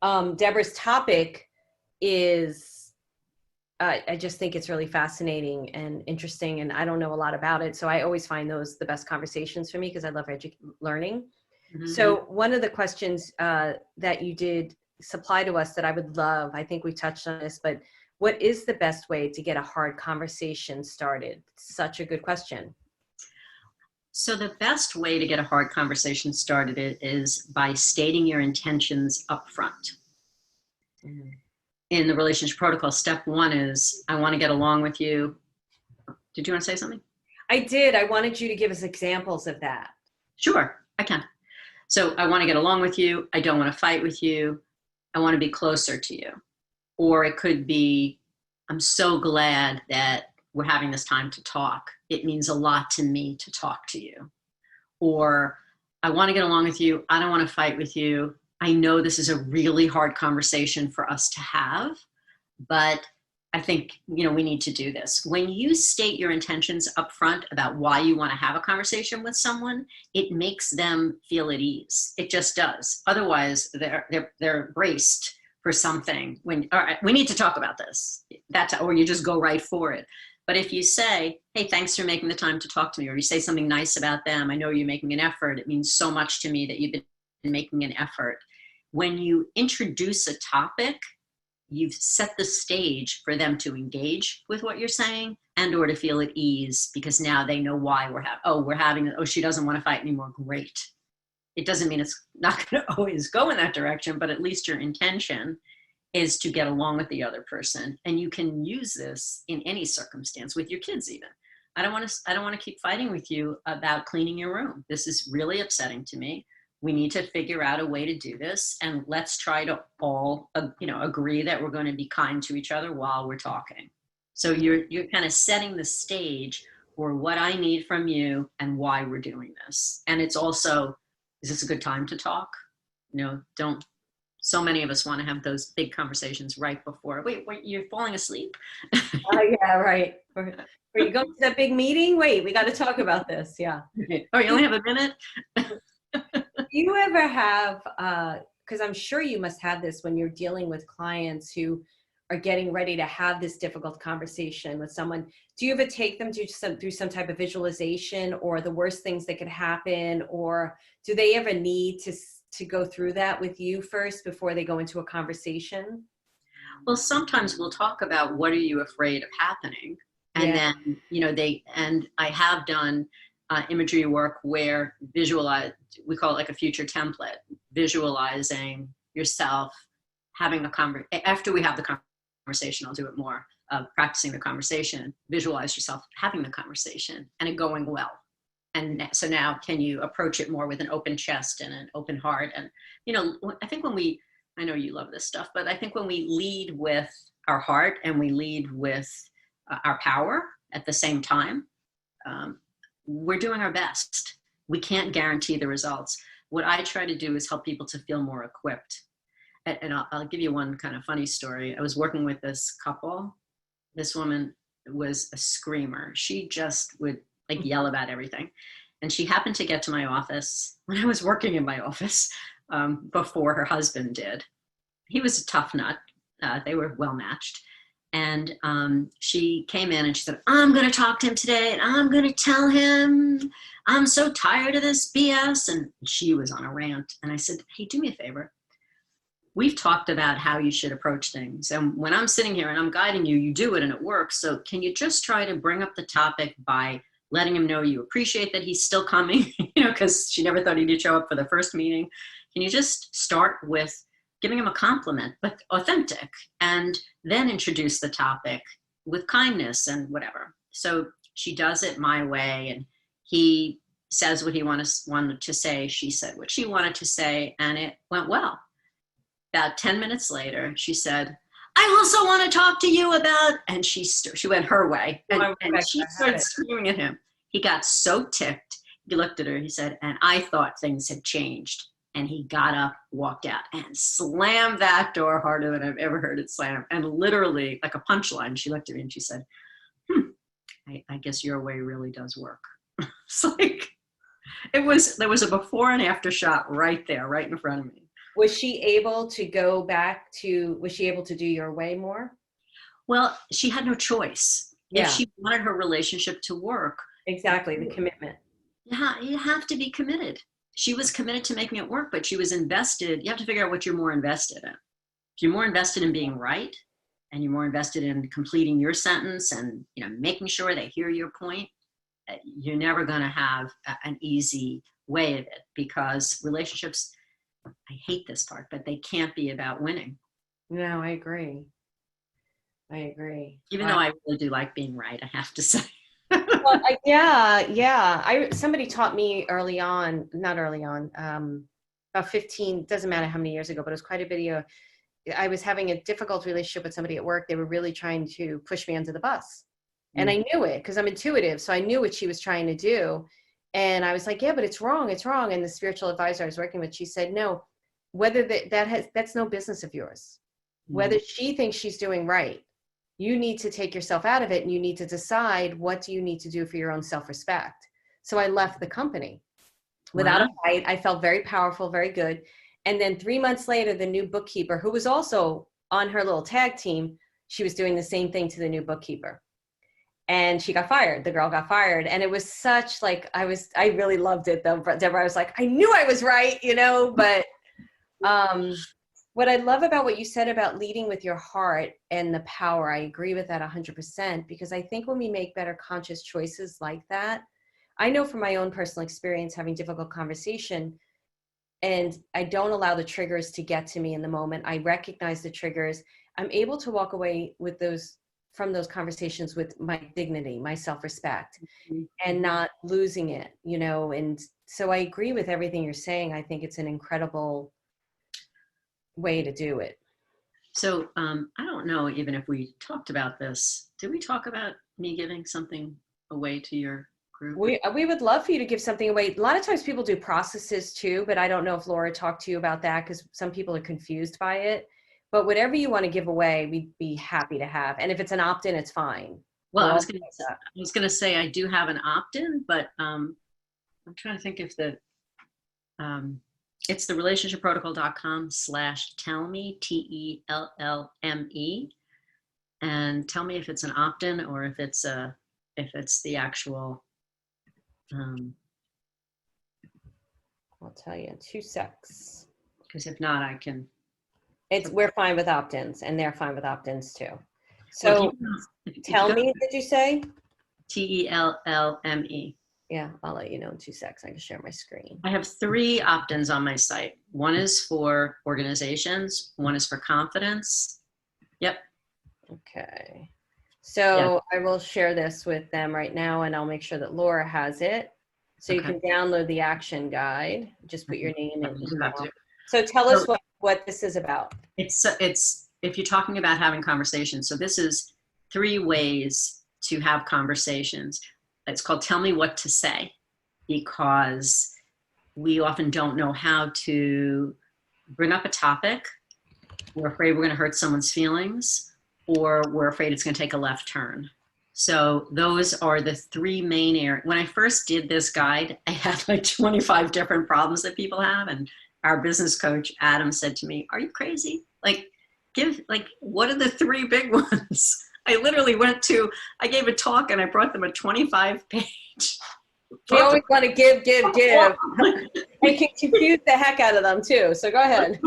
Debra's topic is, I just think it's really fascinating and interesting, and I don't know a lot about it, so I always find those the best conversations for me because I love learning. Mm-hmm. So one of the questions that you did supply to us that I would love, I think we touched on this, but what is the best way to get a hard conversation started? Such a good question. So the best way to get a hard conversation started is by stating your intentions up front. Mm-hmm. In the relationship protocol, step 1 is, I want to get along with you. Did you want to say something? I did. I wanted you to give us examples of that. Sure, I can. So I want to get along with you. I don't want to fight with you. I want to be closer to you. Or it could be, I'm so glad that we're having this time to talk. It means a lot to me to talk to you. Or I want to get along with you. I don't want to fight with you. I know this is a really hard conversation for us to have, but I think, we need to do this. When you state your intentions up front about why you want to have a conversation with someone, it makes them feel at ease. It just does. Otherwise, they're braced for something when, all right, we need to talk about this. Or you just go right for it. But if you say, hey, thanks for making the time to talk to me, or you say something nice about them, I know you're making an effort. It means so much to me that you've been making an effort. When you introduce a topic, you've set the stage for them to engage with what you're saying and or to feel at ease because now they know why she doesn't want to fight anymore. Great. It doesn't mean it's not going to always go in that direction, but at least your intention is to get along with the other person. And you can use this in any circumstance with your kids even. I don't want to keep fighting with you about cleaning your room. This is really upsetting to me. We need to figure out a way to do this, and let's try to all, agree that we're going to be kind to each other while we're talking. So you're kind of setting the stage for what I need from you and why we're doing this. And it's also, is this a good time to talk? So many of us want to have those big conversations right before. Wait, you're falling asleep? Yeah, right. Or you go to that big meeting? Wait, we got to talk about this. Yeah. Oh, you only have a minute? Do you ever have, because I'm sure you must have this when you're dealing with clients who are getting ready to have this difficult conversation with someone, do you ever take them through some type of visualization or the worst things that could happen? Or do they ever need to go through that with you first before they go into a conversation? Well, sometimes we'll talk about what are you afraid of happening? And then, I have done imagery work where we call it like a future template, visualizing yourself having after we have the conversation, I'll do it more, practicing the conversation, visualize yourself having the conversation and it going well. And so now can you approach it more with an open chest and an open heart? And, I think I know you love this stuff, but I think when we lead with our heart and we lead with our power at the same time, we're doing our best. We can't guarantee the results. What I try to do is help people to feel more equipped. And I'll give you one kind of funny story. I was working with this couple. This woman was a screamer. She just would yell about everything. And she happened to get to my office when I was working in my office before her husband did. He was a tough nut. They were well matched. And she came in and she said, I'm going to talk to him today and I'm going to tell him I'm so tired of this BS. And she was on a rant. And I said, hey, do me a favor. We've talked about how you should approach things. And when I'm sitting here and I'm guiding you, you do it and it works. So can you just try to bring up the topic by letting him know you appreciate that he's still coming, because she never thought he'd show up for the first meeting. Can you just start with giving him a compliment, but authentic, and then introduce the topic with kindness and whatever. So she does it my way, and he says what he wanted to say. She said what she wanted to say, and it went well. About 10 minutes later, she said, I also want to talk to you about, and she went her way, and she started screaming at him. He got so ticked. He looked at her, he said, and I thought things had changed. And he got up, walked out, and slammed that door harder than I've ever heard it slam. And literally, like a punchline, she looked at me and she said, I guess your way really does work. It's like, there was a before and after shot right there, right in front of me. Was she able to go back to, was she able to do your way more? Well, she had no choice. Yeah. If she wanted her relationship to work. Exactly, the commitment. You have to be committed. She was committed to making it work, but she was invested. You have to figure out what you're more invested in. If you're more invested in being right, and you're more invested in completing your sentence and making sure they hear your point, you're never going to have an easy way of it, because relationships, I hate this part, but they can't be about winning. No, I agree. Even though I really do like being right, I have to say. Well, somebody taught me not early on, about 15, doesn't matter how many years ago, but it was quite a video. I was having a difficult relationship with somebody at work. They were really trying to push me under the bus. And I knew it because I'm intuitive. So I knew what she was trying to do. And I was like, yeah, but it's wrong. It's wrong. And the spiritual advisor I was working with, she said, no, whether that's no business of yours. Whether she thinks she's doing right, you need to take yourself out of it, and you need to decide what do you need to do for your own self-respect. So I left the company without a fight. I felt very powerful, very good. And then 3 months later, the new bookkeeper, who was also on her little tag team, she was doing the same thing to the new bookkeeper. And she got fired. The girl got fired. And it was such I really loved it though, Deborah. I was like, I knew I was right, but what I love about what you said about leading with your heart and the power, I agree with that 100%, because I think when we make better conscious choices like that, I know from my own personal experience having difficult conversation, and I don't allow the triggers to get to me in the moment. I recognize the triggers. I'm able to walk away from those conversations with my dignity, my self-respect, and not losing it, and so I agree with everything you're saying. I think it's an incredible way to do it. So I don't know even if we talked about this. Did we talk about me giving something away to your group? We would love for you to give something away. A lot of times people do processes too, but I don't know if Laura talked to you about that, because some people are confused by it. But whatever you want to give away, we'd be happy to have. And if it's an opt-in, it's fine. Well, I was going to say I do have an opt-in, but I'm trying to think if it's the relationshipprotocol.com/tellme, TELLME, and tell me if it's an opt-in or if it's the actual. I'll tell you in 2 secs. Because if not, I can. We're fine with opt-ins, and they're fine with opt-ins too. So tell me, did you say? TELLME. Yeah, I'll let you know in 2 secs. I can share my screen. I have 3 opt-ins on my site. One is for organizations. One is for confidence. Yep. Okay. So I will share this with them right now, and I'll make sure that Laura has it. So you can download the action guide. Just put your name and email. So tell us what this is about. It's if you're talking about having conversations. So this is 3 ways to have conversations. It's called Tell Me What to Say, because we often don't know how to bring up a topic. We're afraid we're going to hurt someone's feelings, or we're afraid it's going to take a left turn. So those are the 3 main areas. When I first did this guide, I had like 25 different problems that people have. And our business coach, Adam, said to me, are you crazy? What are the 3 big ones? I literally I gave a talk and I brought them a 25-page. We always want to give. We can confuse the heck out of them too. So go ahead.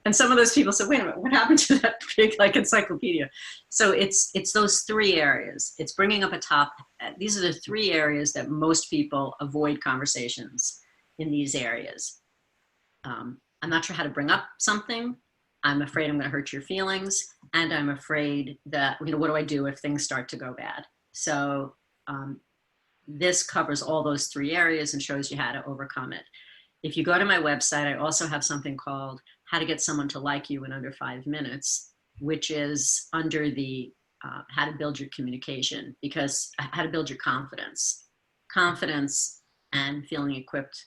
And some of those people said, wait a minute, what happened to that big encyclopedia? So it's those 3 areas. It's bringing up a topic. These are the 3 areas that most people avoid conversations in these areas. I'm not sure how to bring up something. I'm afraid I'm going to hurt your feelings. And I'm afraid that, what do I do if things start to go bad? So this covers all those 3 areas and shows you how to overcome it. If you go to my website, I also have something called How to Get Someone to Like You in Under 5 Minutes, which is under the how to build your communication, because how to build your confidence and feeling equipped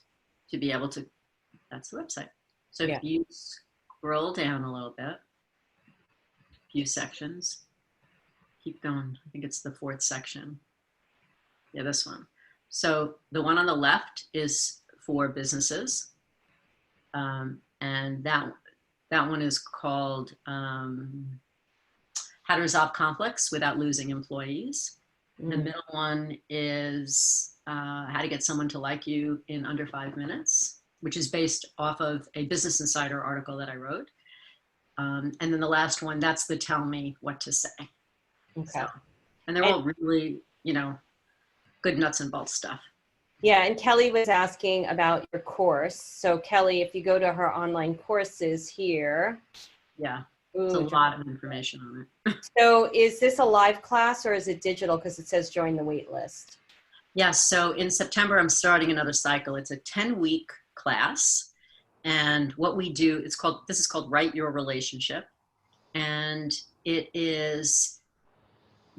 to be able to, that's the website. So if you scroll down a little bit, a few sections, keep going. I think it's the 4th section. Yeah, this one. So the one on the left is for businesses. And that one is called How to Resolve Conflicts Without Losing Employees. The middle one is How to Get Someone to Like You in Under 5 Minutes, which is based off of a Business Insider article that I wrote. And then the last one, that's the Tell Me What to Say. Okay. So, and they're all really, good nuts and bolts stuff. Yeah, and Kelly was asking about your course. So Kelly, if you go to her online courses here. Yeah, it's a lot of information on it. So is this a live class or is it digital? Because it says join the wait list. Yes, so in September, I'm starting another cycle. It's a 10-week class. And what we do, this is called Write Your Relationship. And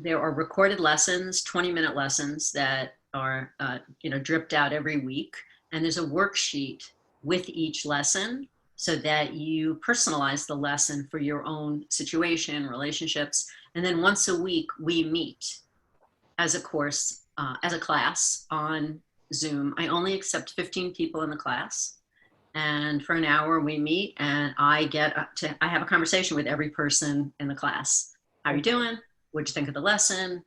there are recorded lessons, 20-minute lessons that are, dripped out every week. And there's a worksheet with each lesson so that you personalize the lesson for your own situation, relationships. And then once a week, we meet as a course, as a class on Zoom. I only accept 15 people in the class. And for an hour we meet and I have a conversation with every person in the class. How are you doing? What'd you think of the lesson?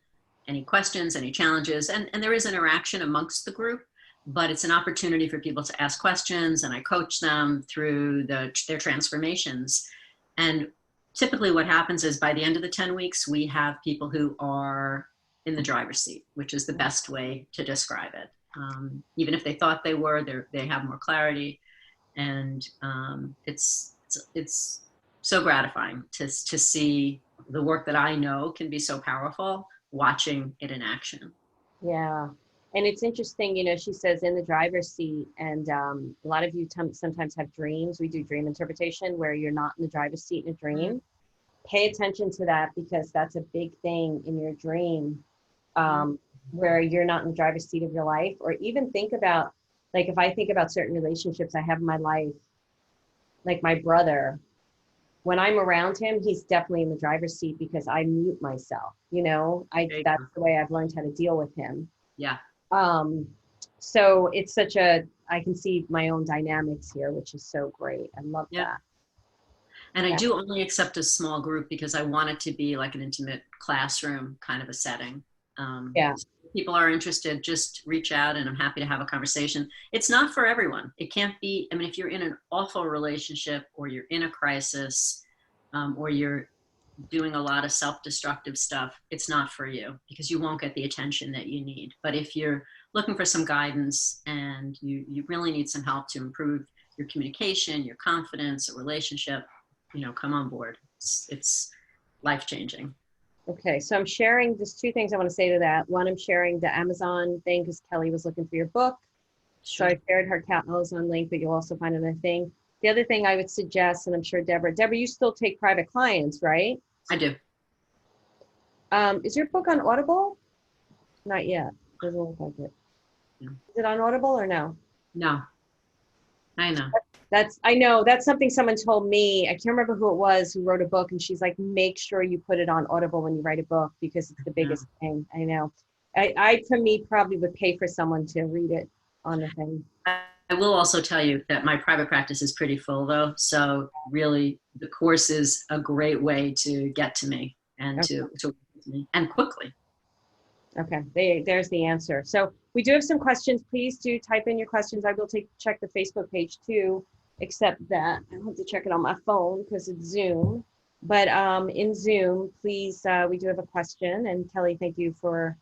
Any questions, any challenges? And there is interaction amongst the group, but it's an opportunity for people to ask questions and I coach them through their transformations. And typically what happens is by the end of the 10 weeks, we have people who are in the driver's seat, which is the best way to describe it. Even if they thought they were, they have more clarity. And it's so gratifying to see the work that I know can be so powerful, watching it in action. Yeah. And it's interesting, she says in the driver's seat, and a lot of you sometimes have dreams. We do dream interpretation where you're not in the driver's seat in a dream. Mm-hmm. Pay attention to that because that's a big thing in your dream, where you're not in the driver's seat of your life. Or even think about, like, if I think about certain relationships I have in my life, like my brother, when I'm around him, he's definitely in the driver's seat because I mute myself, that's the way I've learned how to deal with him. Yeah. So it's I can see my own dynamics here, which is so great. I love that. And I do only accept a small group because I want it to be like an intimate classroom kind of a setting. So if people are interested, just reach out and I'm happy to have a conversation. It's not for everyone. It can't be, if you're in an awful relationship or you're in a crisis, or you're doing a lot of self-destructive stuff, it's not for you because you won't get the attention that you need. But if you're looking for some guidance and you really need some help to improve your communication, your confidence, a relationship, come on board. It's life-changing. Okay, so I'm sharing just 2 things I want to say to that. One, I'm sharing the Amazon thing because Kelly was looking for your book. Sure. So I shared her Amazon link, but you'll also find another thing. The other thing I would suggest, and I'm sure Debra, you still take private clients, right? I do. Is your book on Audible? Not yet. Doesn't look like it. No. Is it on Audible or no? No. I know. I know that's something someone told me. I can't remember who it was who wrote a book, and she's like, make sure you put it on Audible when you write a book because it's the biggest thing. I know. I for me probably would pay for someone to read it on the thing. I will also tell you that my private practice is pretty full though. So really the course is a great way to get to me and to work with me and quickly. Okay, there's the answer. So we do have some questions. Please do type in your questions. I will check the Facebook page too, except that I have to check it on my phone because it's Zoom. But in Zoom, please, we do have a question. And Kelly, thank you for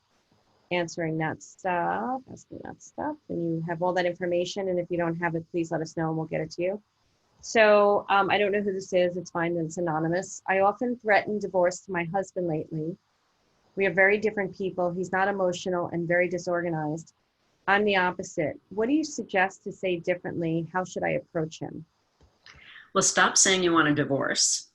answering that stuff, asking that stuff. And you have all that information. And if you don't have it, please let us know and we'll get it to you. So I don't know who this is. It's fine. It's anonymous. I often threaten divorce to my husband lately. We are very different people. He's not emotional and very disorganized. I'm the opposite. What do you suggest to say differently? How should I approach him? Well, stop saying you want a divorce.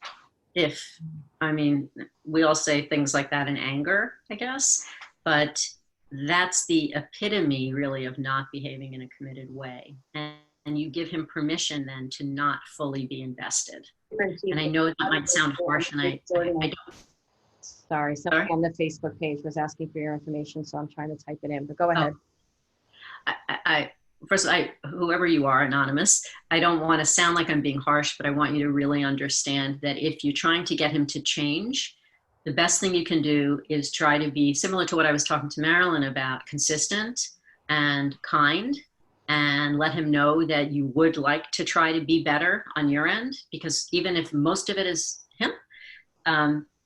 I mean, we all say things like that in anger, I guess, but that's the epitome really of not behaving in a committed way. And you give him permission then to not fully be invested. And I know that might sound harsh, and I don't. Sorry, somebody on the Facebook page was asking for your information, so I'm trying to type it in, but go ahead. First, whoever you are, anonymous, I don't want to sound like I'm being harsh, but I want you to really understand that if you're trying to get him to change, the best thing you can do is try to be similar to what I was talking to Marilyn about, consistent and kind, and let him know that you would like to try to be better on your end, because even if most of it is him,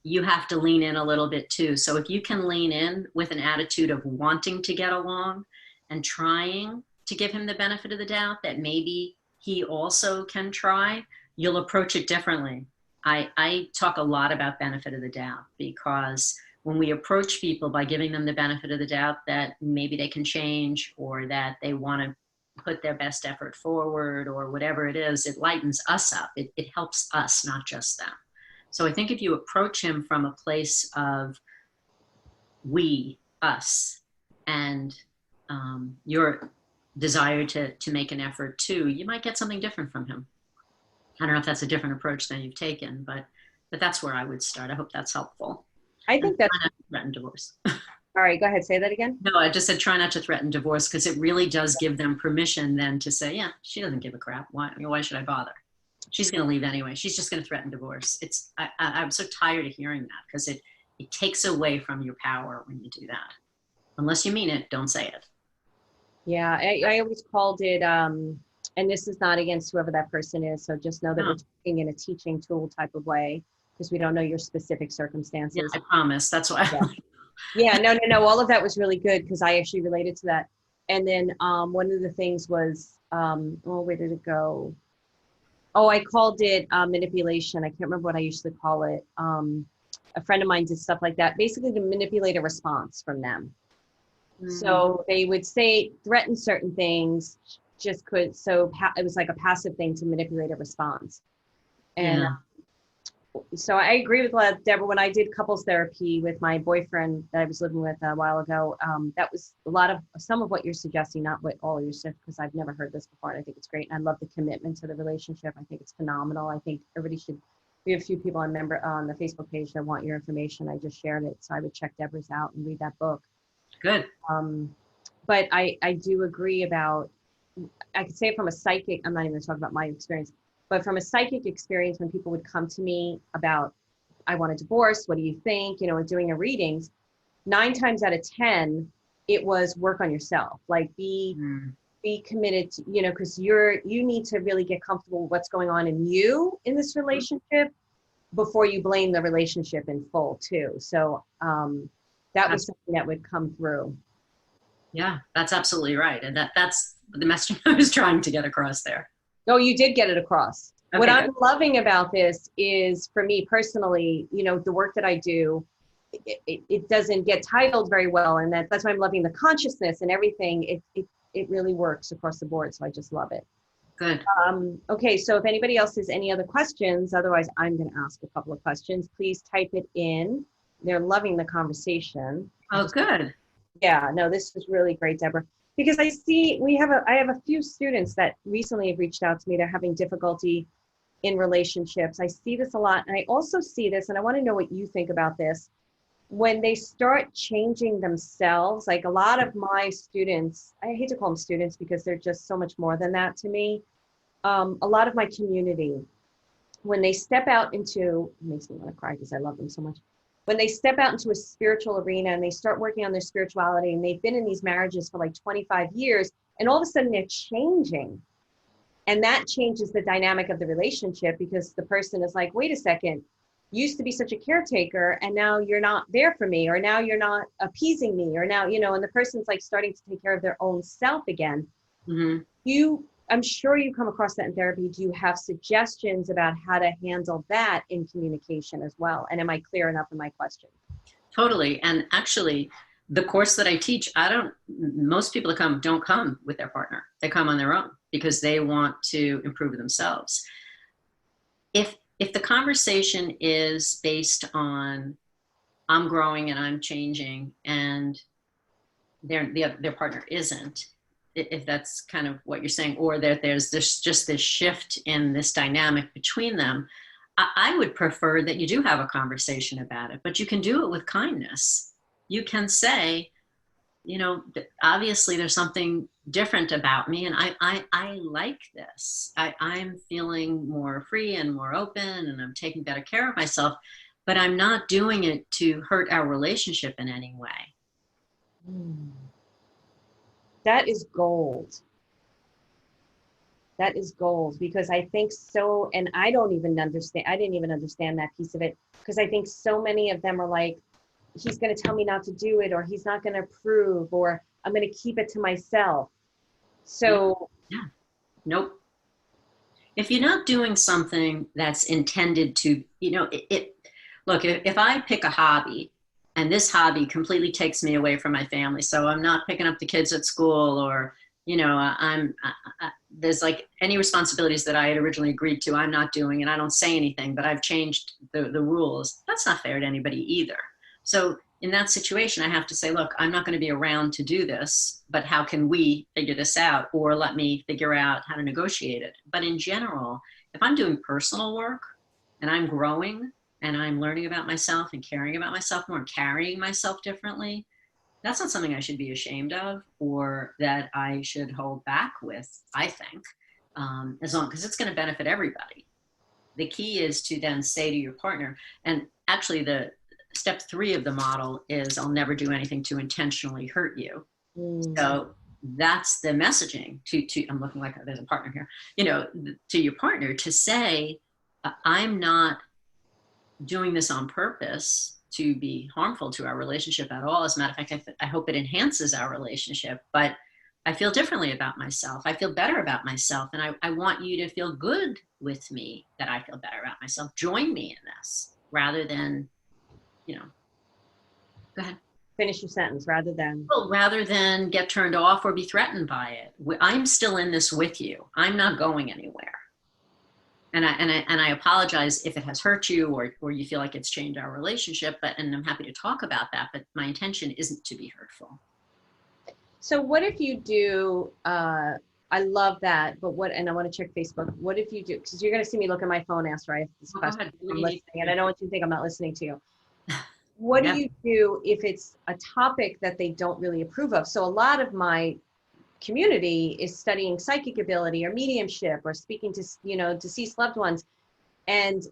you have to lean in a little bit too. So if you can lean in with an attitude of wanting to get along and trying to give him the benefit of the doubt that maybe he also can try, you'll approach it differently. I talk a lot about benefit of the doubt, because when we approach people by giving them the benefit of the doubt that maybe they can change, or that they want to put their best effort forward, or whatever it is, it lightens us up. It helps us, not just them. So I think if you approach him from a place of we, us, and your desire to make an effort too, you might get something different from him. I don't know if that's a different approach than you've taken, but that's where I would start. I hope that's helpful. I think that's... Try not to threaten divorce. All right, go ahead, say that again. No, I just said try not to threaten divorce, because it really does give them permission then to say, yeah, she doesn't give a crap. Why should I bother? She's going to leave anyway. She's just going to threaten divorce. I'm so tired of hearing that, because it takes away from your power when you do that. Unless you mean it, don't say it. Yeah, I always called it, and this is not against whoever that person is, so just know that we're talking in a teaching tool type of way, because we don't know your specific circumstances. Yeah, I promise. That's why. Yeah, no. All of that was really good, because I actually related to that. And then one of the things was, where did it go? Oh, I called it manipulation. I can't remember what I used to call it. A friend of mine did stuff like that, basically to manipulate a response from them. So they would threaten certain things, it was like a passive thing to manipulate a response. And so I agree with Debra. When I did couples therapy with my boyfriend that I was living with a while ago, that was some of what you're suggesting, not what all you're saying, because I've never heard this before, and I think it's great. And I love the commitment to the relationship. I think it's phenomenal. I think everybody should. We have a few people on the Facebook page that want your information. I just shared it, so I would check Debra's out and read that book. Good. But I do agree about, I could say from a psychic, I'm not even going to talk about my experience, but from a psychic experience, when people would come to me about, I want a divorce, what do you think, and doing a readings, 9 times out of 10, it was work on yourself, like be committed to, because you need to really get comfortable with what's going on in you in this relationship before you blame the relationship in full too. So that was something that would come through. Yeah, that's absolutely right. And that's the message I was trying to get across there. No, you did get it across. Okay, what I'm loving about this is, for me personally, the work that I do, it doesn't get titled very well. And that's why I'm loving the consciousness and everything. It really works across the board. So I just love it. Good. Okay, so if anybody else has any other questions, otherwise I'm going to ask a couple of questions. Please type it in. They're loving the conversation. Oh, good. Yeah, no, this was really great, Debra. Because I see I have a few students that recently have reached out to me. They're having difficulty in relationships. I see this a lot. And I also see this, and I want to know what you think about this. When they start changing themselves, like a lot of my students, I hate to call them students because they're just so much more than that to me. A lot of my community, when they step out into, it makes me want to cry because I love them so much. When they step out into a spiritual arena and they start working on their spirituality, and they've been in these marriages for like 25 years, and all of a sudden they're changing. And that changes the dynamic of the relationship, because the person is like, wait a second, you used to be such a caretaker, and now you're not there for me, or now you're not appeasing me, or now, and the person's like starting to take care of their own self again. Mm-hmm. I'm sure you come across that in therapy. Do you have suggestions about how to handle that in communication as well? And am I clear enough in my question? Totally. And actually, the course that I teach, most people that come don't come with their partner. They come on their own because they want to improve themselves. If the conversation is based on I'm growing and I'm changing and their partner isn't, if that's kind of what you're saying, or that there's this shift in this dynamic between them, I would prefer that you do have a conversation about it, but you can do it with kindness. You can say, obviously there's something different about me, and I like this. I'm feeling more free and more open, and I'm taking better care of myself, but I'm not doing it to hurt our relationship in any way. That is gold. That is gold, because I think so, and I didn't even understand that piece of it, because I think so many of them are like, he's going to tell me not to do it, or he's not going to approve, or I'm going to keep it to myself. So yeah. Nope. If you're not doing something that's intended to, look, if I pick a hobby and this hobby completely takes me away from my family, so I'm not picking up the kids at school, or there's like any responsibilities that I had originally agreed to, I'm not doing, and I don't say anything, but I've changed the rules. That's not fair to anybody either. So in that situation, I have to say, look, I'm not going to be around to do this, but how can we figure this out? Or let me figure out how to negotiate it. But in general, if I'm doing personal work and I'm growing and I'm learning about myself and caring about myself more and carrying myself differently, that's not something I should be ashamed of or that I should hold back with, I think, because it's going to benefit everybody. The key is to then say to your partner, and actually the step 3 of the model is I'll never do anything to intentionally hurt you. So that's the messaging to I'm looking like there's a partner here, to your partner, to say, I'm not doing this on purpose to be harmful to our relationship at all. As a matter of fact, I hope it enhances our relationship, but I feel differently about myself. I feel better about myself. And I want you to feel good with me that I feel better about myself. Join me in this rather than, go ahead. Finish your sentence. Rather than get turned off or be threatened by it. I'm still in this with you. I'm not going anywhere. And I apologize if it has hurt you or you feel like it's changed our relationship, and I'm happy to talk about that, but my intention isn't to be hurtful. So what if you do, I love that, but and I want to check Facebook. What if you do, because you're going to see me look at my phone after I have this question. I'm listening, and I don't want you to think I'm not listening to you. What do you do if it's a topic that they don't really approve of? So a lot of my community is studying psychic ability or mediumship or speaking to, deceased loved ones. And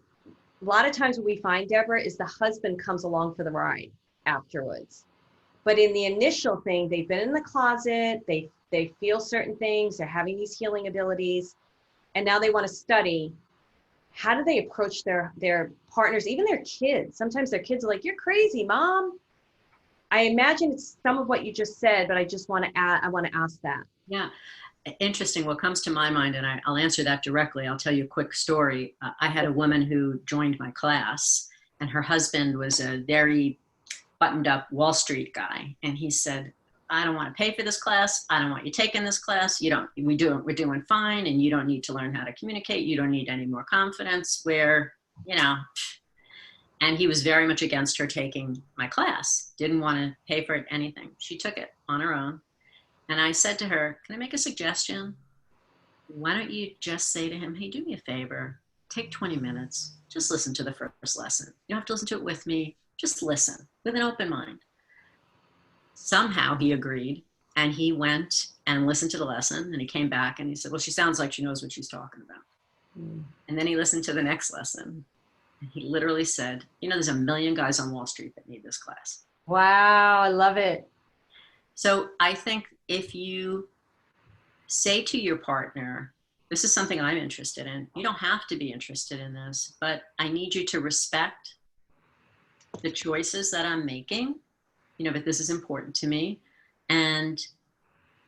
a lot of times what we find, Debra, is the husband comes along for the ride afterwards. But in the initial thing, they've been in the closet, they feel certain things, they're having these healing abilities, and now they want to study. How do they approach their partners, even their kids? Sometimes their kids are like, "You're crazy, Mom." I imagine it's some of what you just said, but I want to ask that. Yeah. Interesting. What comes to my mind, and I'll answer that directly. I'll tell you a quick story. I had a woman who joined my class, and her husband was a very buttoned up Wall Street guy. And he said, I don't want to pay for this class. I don't want you taking this class. We're doing fine. And you don't need to learn how to communicate. You don't need any more confidence and he was very much against her taking my class. Didn't want to pay for it, anything. She took it on her own. And I said to her, can I make a suggestion? Why don't you just say to him, hey, do me a favor. Take 20 minutes. Just listen to the first lesson. You don't have to listen to it with me. Just listen with an open mind. Somehow he agreed, and he went and listened to the lesson, and he came back and he said, well, she sounds like she knows what she's talking about. And then he listened to the next lesson, and he literally said, there's a million guys on Wall Street that need this class. Wow, I love it. So I think if you say to your partner, this is something I'm interested in, you don't have to be interested in this, but I need you to respect the choices that I'm making, but this is important to me. And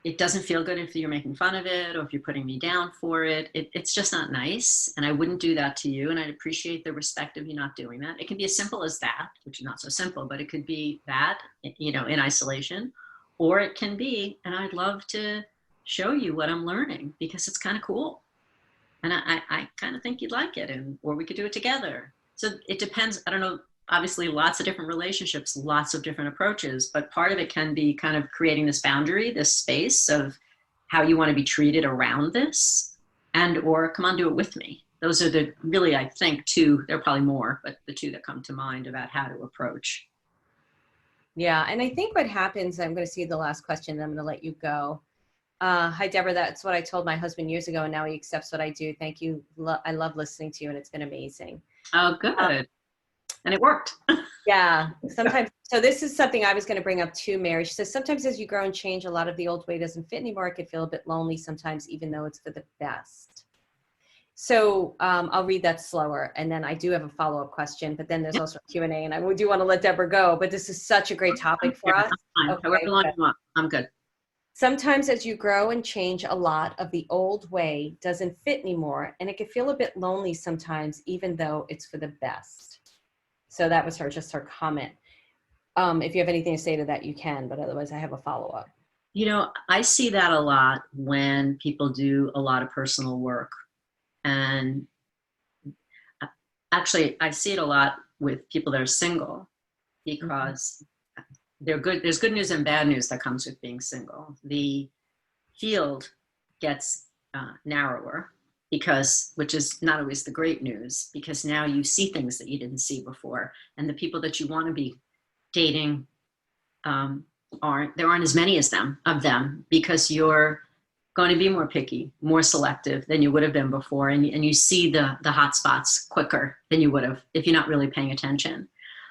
it doesn't feel good if you're making fun of it or if you're putting me down for it. It's just not nice. And I wouldn't do that to you. And I'd appreciate the respect of you not doing that. It can be as simple as that, which is not so simple, but it could be that, you know, in isolation, or it can be, and I'd love to show you what I'm learning because it's kind of cool. And I kind of think you'd like it, and or we could do it together. So it depends. I don't know. Obviously, lots of different relationships, lots of different approaches, but part of it can be kind of creating this boundary, this space of how you want to be treated around this, and or come on, do it with me. Those are the really, I think, two. There are probably more, but the two that come to mind about how to approach. Yeah. And I think what happens, I'm going to see the last question, and I'm going to let you go. Hi, Deborah. That's what I told my husband years ago, and now he accepts what I do. Thank you. I love listening to you, and it's been amazing. Oh, good. And it worked. Yeah. Sometimes, so this is something I was going to bring up too, Mary. She says, sometimes as you grow and change, a lot of the old way doesn't fit anymore. It can feel a bit lonely sometimes, even though it's for the best. So I'll read that slower. And then I do have a follow-up question, but then there's also a Q&A, and I do want to let Deborah go, but this is such a great topic for us. Okay, however long you want. I'm good. Sometimes as you grow and change, a lot of the old way doesn't fit anymore, and it can feel a bit lonely sometimes, even though it's for the best. So that was just her comment. If you have anything to say to that, you can, but otherwise I have a follow-up. You know, I see that a lot when people do a lot of personal work. And actually, I see it a lot with people that are single because there's good news and bad news that comes with being single. The field gets narrower because, which is not always the great news, because now you see things that you didn't see before, and the people that you want to be dating there aren't as many of them because you're going to be more picky, more selective than you would have been before, and you see the hot spots quicker than you would have if you're not really paying attention.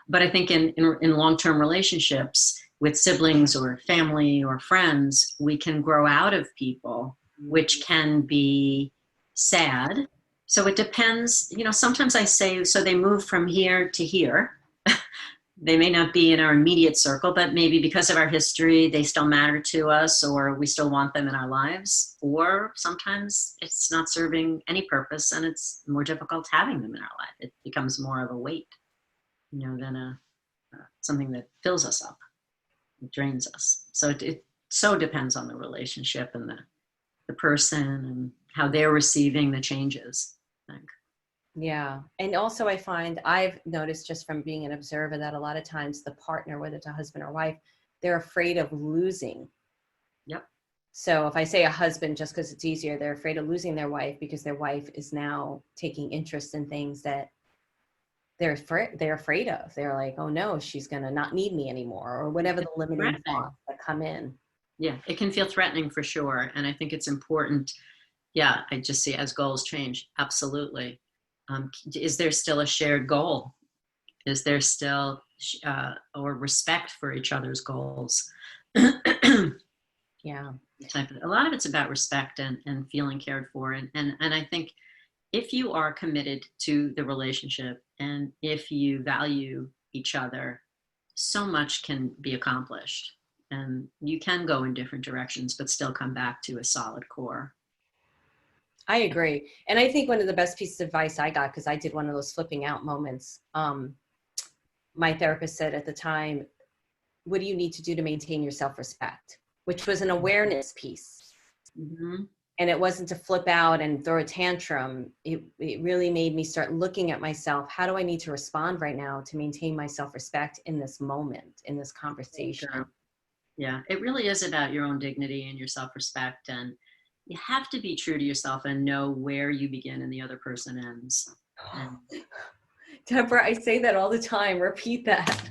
But I think in long-term relationships with siblings or family or friends, we can grow out of people, which can be sad. So it depends. You know, sometimes I say, so they move from here to here. They may not be in our immediate circle, but maybe because of our history, they still matter to us, or we still want them in our lives. Or sometimes it's not serving any purpose and it's more difficult having them in our life. It becomes more of a weight, you know, than something that fills us up, it drains us. So it so depends on the relationship and the person and how they're receiving the changes, I think. Yeah. And also I find I've noticed just from being an observer that a lot of times the partner, whether it's a husband or wife, they're afraid of losing. Yep. So if I say a husband, just because it's easier, they're afraid of losing their wife because their wife is now taking interest in things that they're afraid of. They're like, oh no, she's going to not need me anymore, or whatever the limiting thoughts that come in. Yeah, it can feel threatening for sure. And I think it's important. Yeah, I just see as goals change. Absolutely. Is there still a shared goal? Is there still or respect for each other's goals? Yeah. A lot of it's about respect and feeling cared for. And I think if you are committed to the relationship and if you value each other, so much can be accomplished. And you can go in different directions, but still come back to a solid core. I agree. And I think one of the best pieces of advice I got, because I did one of those flipping out moments, my therapist said at the time, what do you need to do to maintain your self-respect? Which was an awareness piece. Mm-hmm. And it wasn't to flip out and throw a tantrum. It really made me start looking at myself. How do I need to respond right now to maintain my self-respect in this moment, in this conversation? Sure. Yeah, it really is about your own dignity and your self-respect. And you have to be true to yourself and know where you begin and the other person ends. And Deborah, I say that all the time. Repeat that.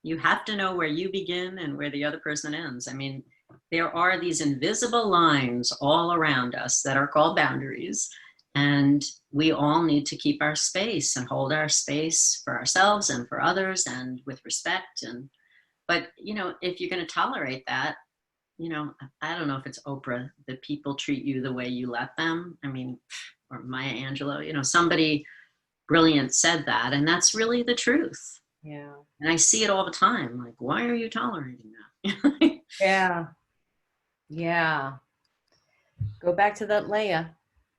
you have to know where you begin and where the other person ends. I mean, there are these invisible lines all around us that are called boundaries. And we all need to keep our space and hold our space for ourselves and for others and with respect. But, you know, if you're going to tolerate that, you know, I don't know if it's Oprah, that people treat you the way you let them. I mean, or Maya Angelou, you know, somebody brilliant said that. And that's really the truth. Yeah. And I see it all the time. Like, why are you tolerating that? Yeah. Yeah. Go back to that Leia.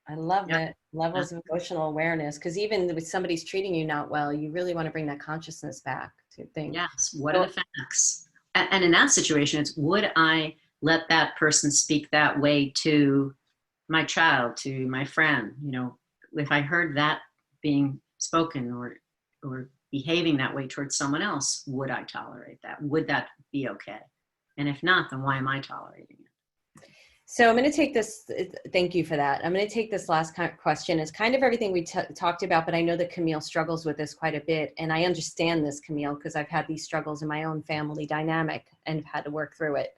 I love Yeah. it. Levels of emotional awourness. Because even with somebody's treating you not well, you really want to bring that consciousness back to think. Yes. What are So, the facts? And in that situation, it's would I let that person speak that way to my child, to my friend? You know, if I heard that being spoken or behaving that way towards someone else, would I tolerate that? Would that be okay? And if not, then why am I tolerating it? so I'm going to take this. Thank you for that. I'm going to take this last question. It's kind of everything we talked about, but I know that Camille struggles with this quite a bit. And I understand this, Camille, because I've had these struggles in my own family dynamic and have had to work through it.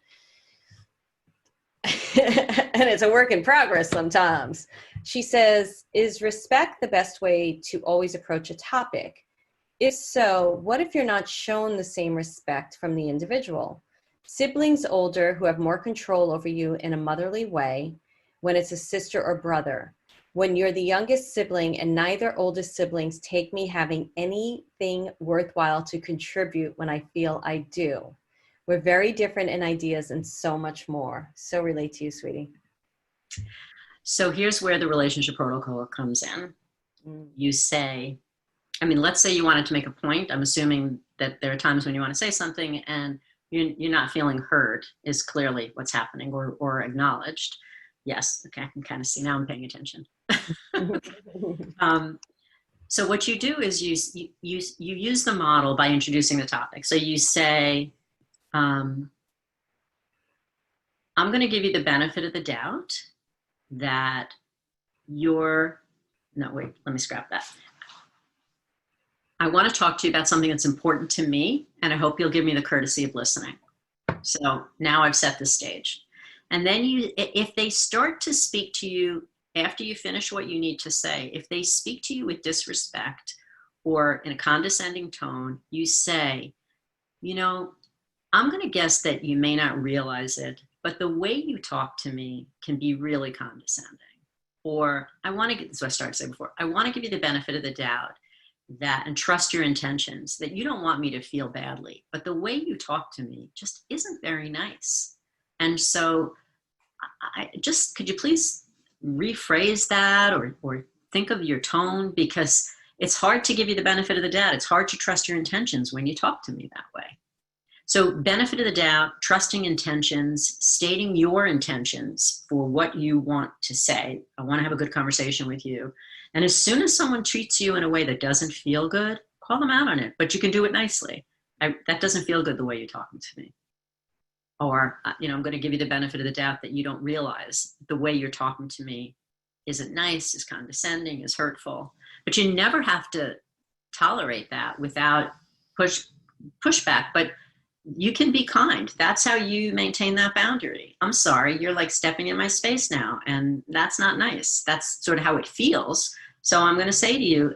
And it's a work in progress sometimes. She says, is respect the best way to always approach a topic? If so, what if you're not shown the same respect from the individual? Siblings older who have more control over you in a motherly way, when it's a sister or brother. When you're the youngest sibling and neither oldest siblings take me having anything worthwhile to contribute when I feel I do. We're very different in ideas and so much more. So relate to you, sweetie. So here's where the relationship protocol comes in. You say, I mean, let's say you wanted to make a point. I'm assuming that there are times when you want to say something and you're not feeling heard is clearly what's happening or acknowledged. Yes. Okay. I can kind of see now I'm paying attention. So what you do is you use the model by introducing the topic. So you say, I'm going to give you the benefit of the doubt that no, wait, let me scrap that. I want to talk to you about something that's important to me, and I hope you'll give me the courtesy of listening. So now I've set the stage. And then if they start to speak to you after you finish what you need to say, if they speak to you with disrespect or in a condescending tone, you say, you know, I'm going to guess that you may not realize it, but the way you talk to me can be really condescending. Or I want to get, this is what I started to say before, I want to give you the benefit of the doubt that and trust your intentions, that you don't want me to feel badly, but the way you talk to me just isn't very nice. And so could you please rephrase that or think of your tone, because it's hard to give you the benefit of the doubt. It's hard to trust your intentions when you talk to me that way. So benefit of the doubt, trusting intentions, stating your intentions for what you want to say. I want to have a good conversation with you. And as soon as someone treats you in a way that doesn't feel good, call them out on it, but you can do it nicely. That doesn't feel good the way you're talking to me. Or, I'm going to give you the benefit of the doubt that you don't realize the way you're talking to me isn't nice, is condescending, is hurtful. But you never have to tolerate that without pushback. But you can be kind. That's how you maintain that boundary. I'm sorry, you're like stepping in my space now, and that's not nice. That's sort of how it feels. So I'm going to say to you,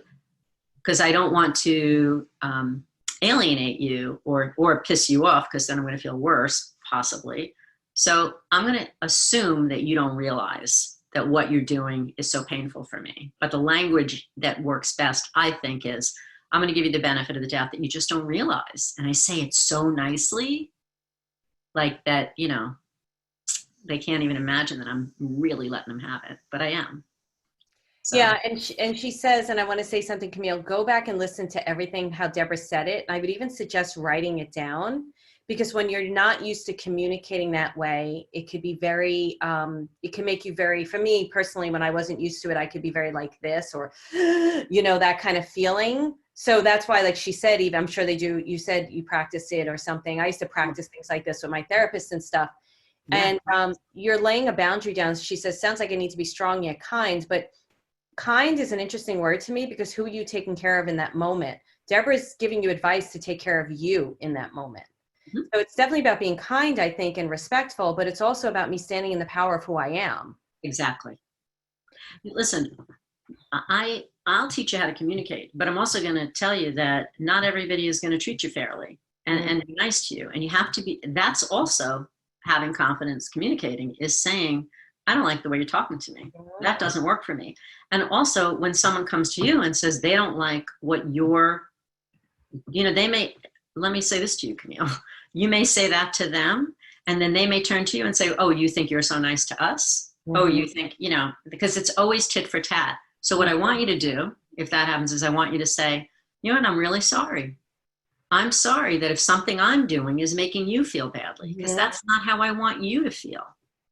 because I don't want to alienate you or piss you off, because then I'm going to feel worse, possibly. So I'm going to assume that you don't realize that what you're doing is so painful for me. But the language that works best, I think, is, I'm going to give you the benefit of the doubt that you just don't realize. And I say it so nicely, like that, they can't even imagine that I'm really letting them have it, but I am. So. Yeah, and she says, and I want to say something, Camille, go back and listen to everything, how Debra said it. I would even suggest writing it down, because when you're not used to communicating that way, it could be very, it can make you very, for me personally, when I wasn't used to it, I could be very like this, or, that kind of feeling. So that's why, like she said, even I'm sure they do, you said you practice it or something. I used to practice things like this with my therapist and stuff. Yeah. And you're laying a boundary down. She says, sounds like I need to be strong yet kind, but kind is an interesting word to me, because who are you taking care of in that moment? Debra's giving you advice to take care of you in that moment. Mm-hmm. So it's definitely about being kind, I think, and respectful, but it's also about me standing in the power of who I am. Exactly. Listen, I'll teach you how to communicate, but I'm also going to tell you that not everybody is going to treat you fairly and be nice to you. And you have to be, that's also having confidence. Communicating is saying, I don't like the way you're talking to me. That doesn't work for me. And also when someone comes to you and says they don't like what they may, let me say this to you, Camille, you may say that to them, And then they may turn to you and say, oh, you think you're so nice to us? Oh, you think, because it's always tit for tat. So what I want you to do, if that happens, is I want you to say, you know what, I'm really sorry. I'm sorry that if something I'm doing is making you feel badly, because that's not how I want you to feel.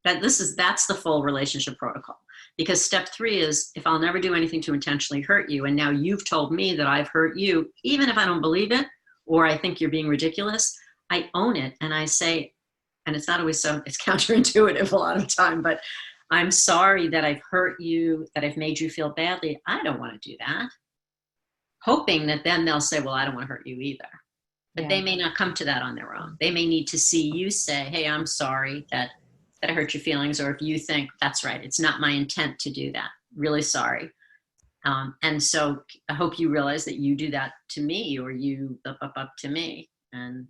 That's the full relationship protocol. Because step 3 is, if I'll never do anything to intentionally hurt you, and now you've told me that I've hurt you, even if I don't believe it, or I think you're being ridiculous, I own it. And I say, and it's not always so, it's counterintuitive a lot of the time, but I'm sorry that I've hurt you, that I've made you feel badly. I don't want to do that. Hoping that then they'll say, well, I don't want to hurt you either. But they may not come to that on their own. They may need to see you say, hey, I'm sorry that I hurt your feelings. Or if you think, that's right, it's not my intent to do that. Really sorry. And so I hope you realize that you do that to me, or you up to me. And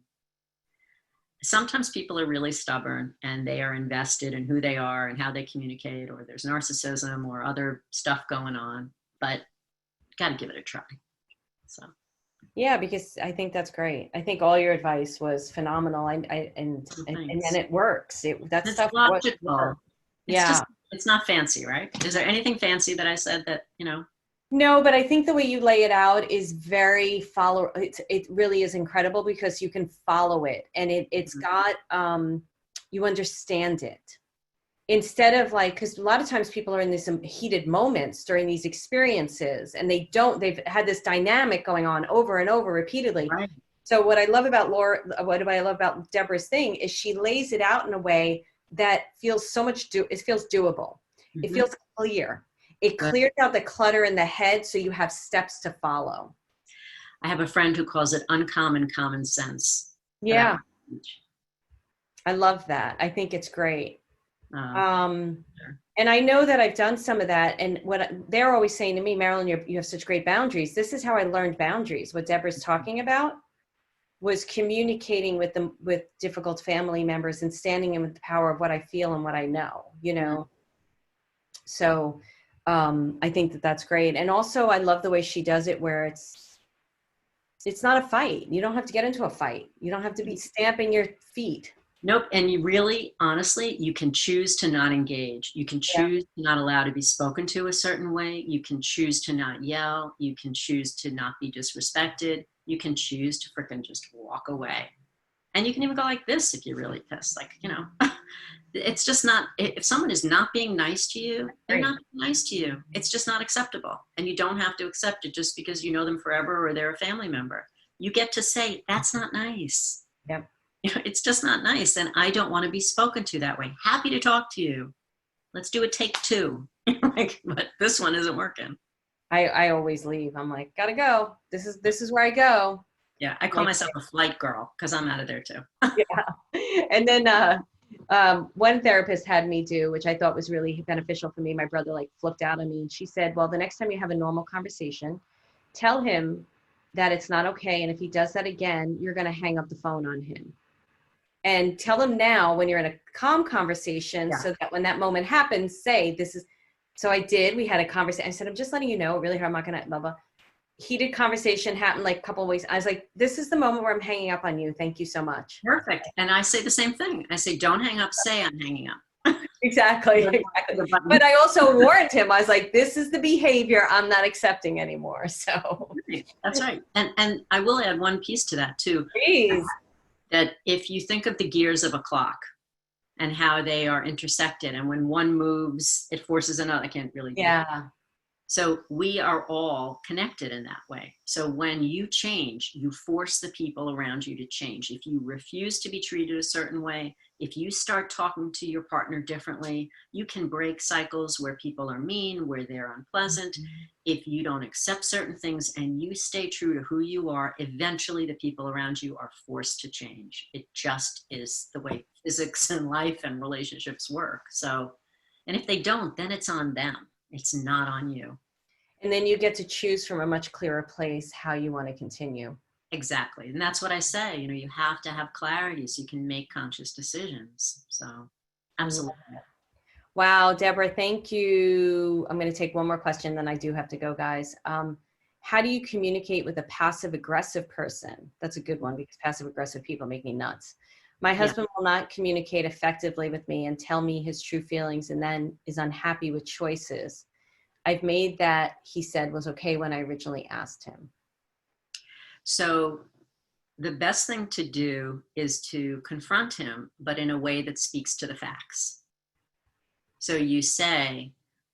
sometimes people are really stubborn and they are invested in who they are and how they communicate, or there's narcissism or other stuff going on, but got to give it a try. So. Yeah, because I think that's great. I think all your advice was phenomenal, and then it works. That's it's stuff. logical. Yeah, it's not fancy, right? Is there anything fancy that I said that No, but I think the way you lay it out is very it really is incredible, because you can follow it, and it's got you understand it. Instead of because a lot of times people are in these heated moments during these experiences, and they've had this dynamic going on over and over repeatedly. Right. So what I love about Debra's thing is she lays it out in a way that feels it feels doable. Mm-hmm. It feels clear. It clears out the clutter in the head, so you have steps to follow. I have a friend who calls it uncommon common sense. Yeah. I love that. I think it's great. And I know that I've done some of that, and what they're always saying to me, Marilyn, you have such great boundaries. This is how I learned boundaries. What Debra's talking about was communicating with difficult family members and standing in with the power of what I feel and what I know, So I think that's great. And also I love the way she does it, where it's not a fight. You don't have to get into a fight. You don't have to be stamping your feet. Nope. And you really, honestly, you can choose to not engage. You can choose to not allow to be spoken to a certain way. You can choose to not yell. You can choose to not be disrespected. You can choose to frickin' just walk away. And you can even go like this if you're really pissed. It's just not, if someone is not being nice to you, they're not being nice to you. It's just not acceptable. And you don't have to accept it just because you know them forever or they're a family member. You get to say, that's not nice. Yep. It's just not nice. And I don't want to be spoken to that way. Happy to talk to you. Let's do a take 2. But this one isn't working. I always leave. I'm like, gotta go. This is where I go. Yeah. I call myself a flight girl because I'm out of there too. Yeah. And then one therapist had me do, which I thought was really beneficial for me. My brother flipped out on me, and she said, well, the next time you have a normal conversation, tell him that it's not okay. And if he does that again, you're going to hang up the phone on him. And tell him now when you're in a calm conversation, so that when that moment happens, say, this is, so I did, we had a conversation. I said, I'm just letting you know, really hard, I'm not going to, blah, blah. Heated conversation happened a couple of weeks. I was like, this is the moment where I'm hanging up on you. Thank you so much. Perfect. And I say the same thing. I say, don't hang up, say I'm hanging up. Exactly. But I also warned him. I was like, this is the behavior I'm not accepting anymore. So that's right. And I will add one piece to that too. Please. That if you think of the gears of a clock and how they are intersected, and when one moves, it forces another. I can't really do that. So we are all connected in that way. So when you change, you force the people around you to change. If you refuse to be treated a certain way, if you start talking to your partner differently, you can break cycles where people are mean, where they're unpleasant. If you don't accept certain things and you stay true to who you are, eventually the people around you are forced to change. It just is the way physics and life and relationships work. So, and if they don't, then it's on them. It's not on you. And then you get to choose from a much clearer place how you want to continue. Exactly. And that's what I say, you have to have clarity so you can make conscious decisions. So absolutely. Wow, Debra, thank you. I'm going to take one more question, then I do have to go, guys. How do you communicate with a passive aggressive person? That's a good one, because passive aggressive people make me nuts. My Yeah. husband will not communicate effectively with me and tell me his true feelings and then is unhappy with choices. I've made that, he said, was okay when I originally asked him. So the best thing to do is to confront him, but in a way that speaks to the facts. So you say,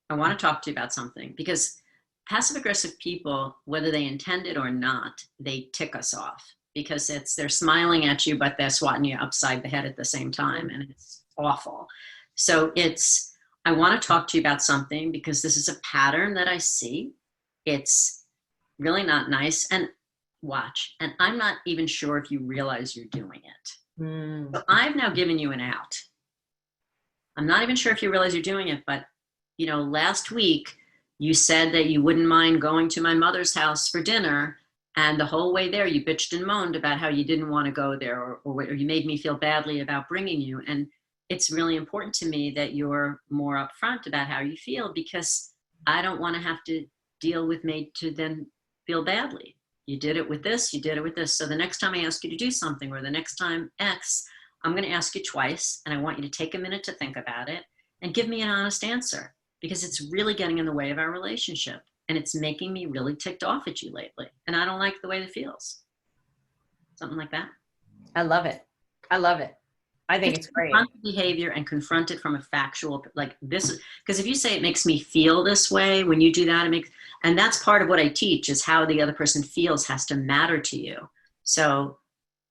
I want to talk to you about something, because passive aggressive people, whether they intend it or not, they tick us off because they're smiling at you, but they're swatting you upside the head at the same time. And it's awful. So I want to talk to you about something because this is a pattern that I see. It's really not nice. And watch. And I'm not even sure if you realize you're doing it. So I've now given you an out. I'm not even sure if you realize you're doing it, but last week you said that you wouldn't mind going to my mother's house for dinner. And the whole way there, you bitched and moaned about how you didn't want to go there, or you made me feel badly about bringing you. And it's really important to me that you're more upfront about how you feel, because I don't want to have to deal with made to then feel badly. You did it with this, you did it with this. So the next time I ask you to do something, or the next time X, I'm going to ask you twice, and I want you to take a minute to think about it and give me an honest answer, because it's really getting in the way of our relationship. And it's making me really ticked off at you lately. And I don't like the way it feels. Something like that. I love it. I love it. I think it's great. Confront the behavior and confront it from a factual, like this, because if you say it makes me feel this way, when you do that, and that's part of what I teach, is how the other person feels has to matter to you. So,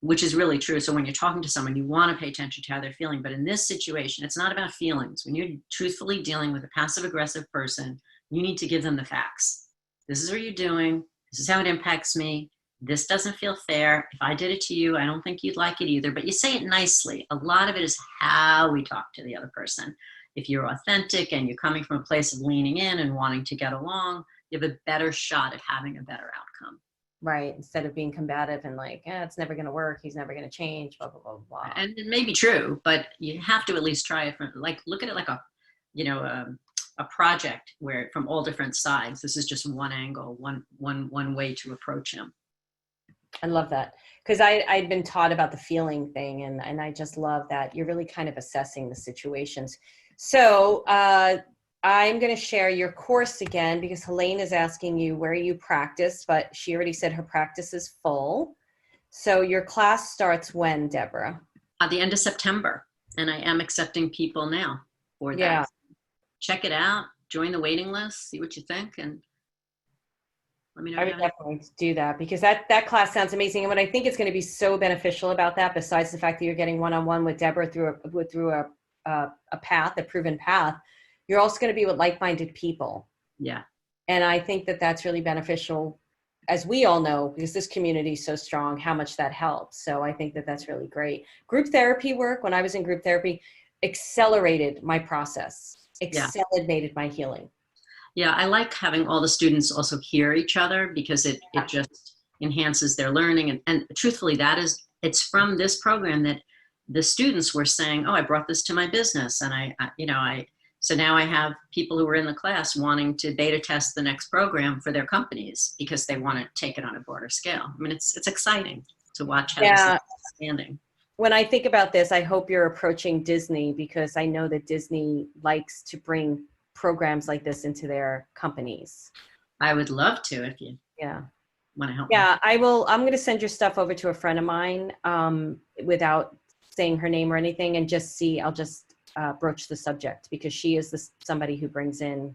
which is really true. So when you're talking to someone, you want to pay attention to how they're feeling. But in this situation, it's not about feelings. When you're truthfully dealing with a passive aggressive person, you need to give them the facts. This is what you're doing. This is how it impacts me. This doesn't feel fair. If I did it to you, I don't think you'd like it either. But you say it nicely. A lot of it is how we talk to the other person. If you're authentic and you're coming from a place of leaning in and wanting to get along, you have a better shot at having a better outcome. Right. Instead of being combative and like, it's never going to work. He's never going to change, blah, blah, blah, blah. And it may be true, but you have to at least try it from, look at it like a project where from all different sides. This is just one angle, one way to approach him. I love that, because I'd been taught about the feeling thing, and I just love that you're really kind of assessing the situations. So I'm going to share your course again, because Helene is asking you where you practice, but she already said her practice is full. So your class starts when, Debra? At the end of September, and I am accepting people now for that. Yeah. Check it out, join the waiting list, see what you think, and let me know. I would definitely do that, because that class sounds amazing. And what I think is going to be so beneficial about that, besides the fact that you're getting one-on-one with Debra through a path, a proven path, you're also going to be with like-minded people. Yeah. And I think that that's really beneficial, as we all know, because this community is so strong, how much that helps. So I think that that's really great. Group therapy work, when I was in group therapy, accelerated my process, accelerated my healing. Yeah, I like having all the students also hear each other, because it just enhances their learning. And truthfully, it's from this program that the students were saying, oh, I brought this to my business. And so now I have people who are in the class wanting to beta test the next program for their companies, because they want to take it on a broader scale. I mean, it's exciting to watch how this is expanding. When I think about this, I hope you're approaching Disney, because I know that Disney likes to bring programs like this into their companies. I would love to, if you want to help me. I will. I'm going to send your stuff over to a friend of mine without saying her name or anything, and just see. I'll just broach the subject, because she is somebody who brings in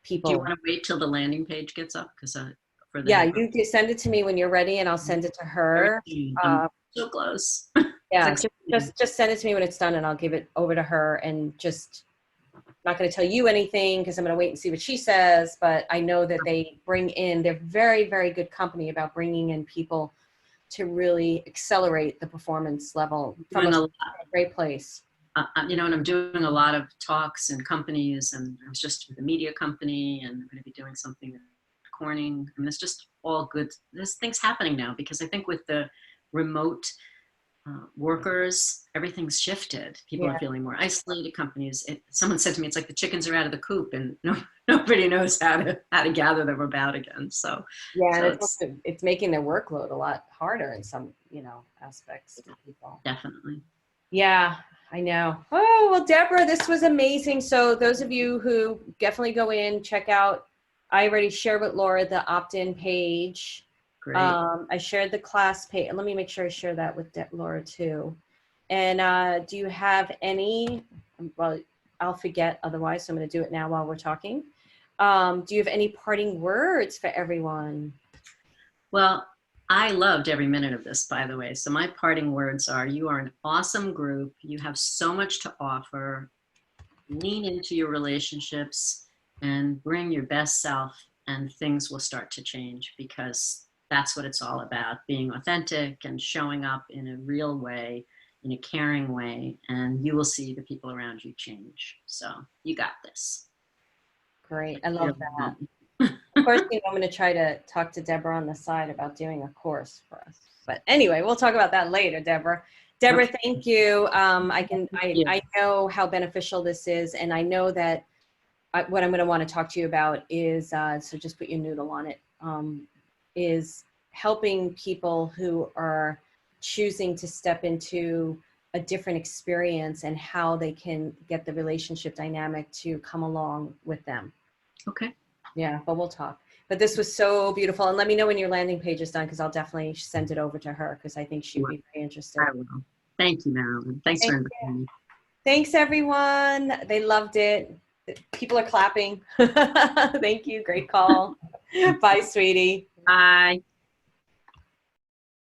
people. Do you want to wait till the landing page gets up? You can send it to me when you're ready, and I'll send it to her. I'm so close. Yeah, just send it to me when it's done, and I'll give it over to her. And just not going to tell you anything, because I'm going to wait and see what she says. But I know that they're very, very good company about bringing in people to really accelerate the performance level from a great place. And I'm doing a lot of talks and companies, and I was just with a media company, and I'm going to be doing something at Corning. I mean, it's just all good. There's things happening now, because I think with the remote workers, everything's shifted. People are feeling more isolated. Companies. Someone said to me, it's like the chickens are out of the coop, and nobody knows how to gather them about again. So it's making their workload a lot harder in some aspects to people. Definitely. Yeah, I know. Oh, well, Debra, this was amazing. So those of you who definitely go in, check out, I already shared with Laura the opt-in page. Great. I shared the class page. Let me make sure I share that with Laura too. And do you have any, well, I'll forget otherwise, so I'm going to do it now while we're talking. Do you have any parting words for everyone? Well, I loved every minute of this, by the way. So my parting words are, you are an awesome group. You have so much to offer. Lean into your relationships and bring your best self, and things will start to change, because that's what it's all about, being authentic and showing up in a real way, in a caring way, and you will see the people around you change. So you got this. Great. I love that. Of course, I'm going to try to talk to Debra on the side about doing a course for us. But anyway, we'll talk about that later, Debra. Debra, thank you. I know how beneficial this is, and I know that what I'm going to want to talk to you about is, so just put your noodle on it, is helping people who are choosing to step into a different experience and how they can get the relationship dynamic to come along with them. Okay. Yeah, but we'll talk. But this was so beautiful. And let me know when your landing page is done, because I'll definitely send it over to her, because I think she'd be very interested. I will. Thank you, Marilyn. Thanks for inviting me. Thanks, everyone. They loved it. People are clapping. Thank you. Great call. Bye, sweetie. Bye.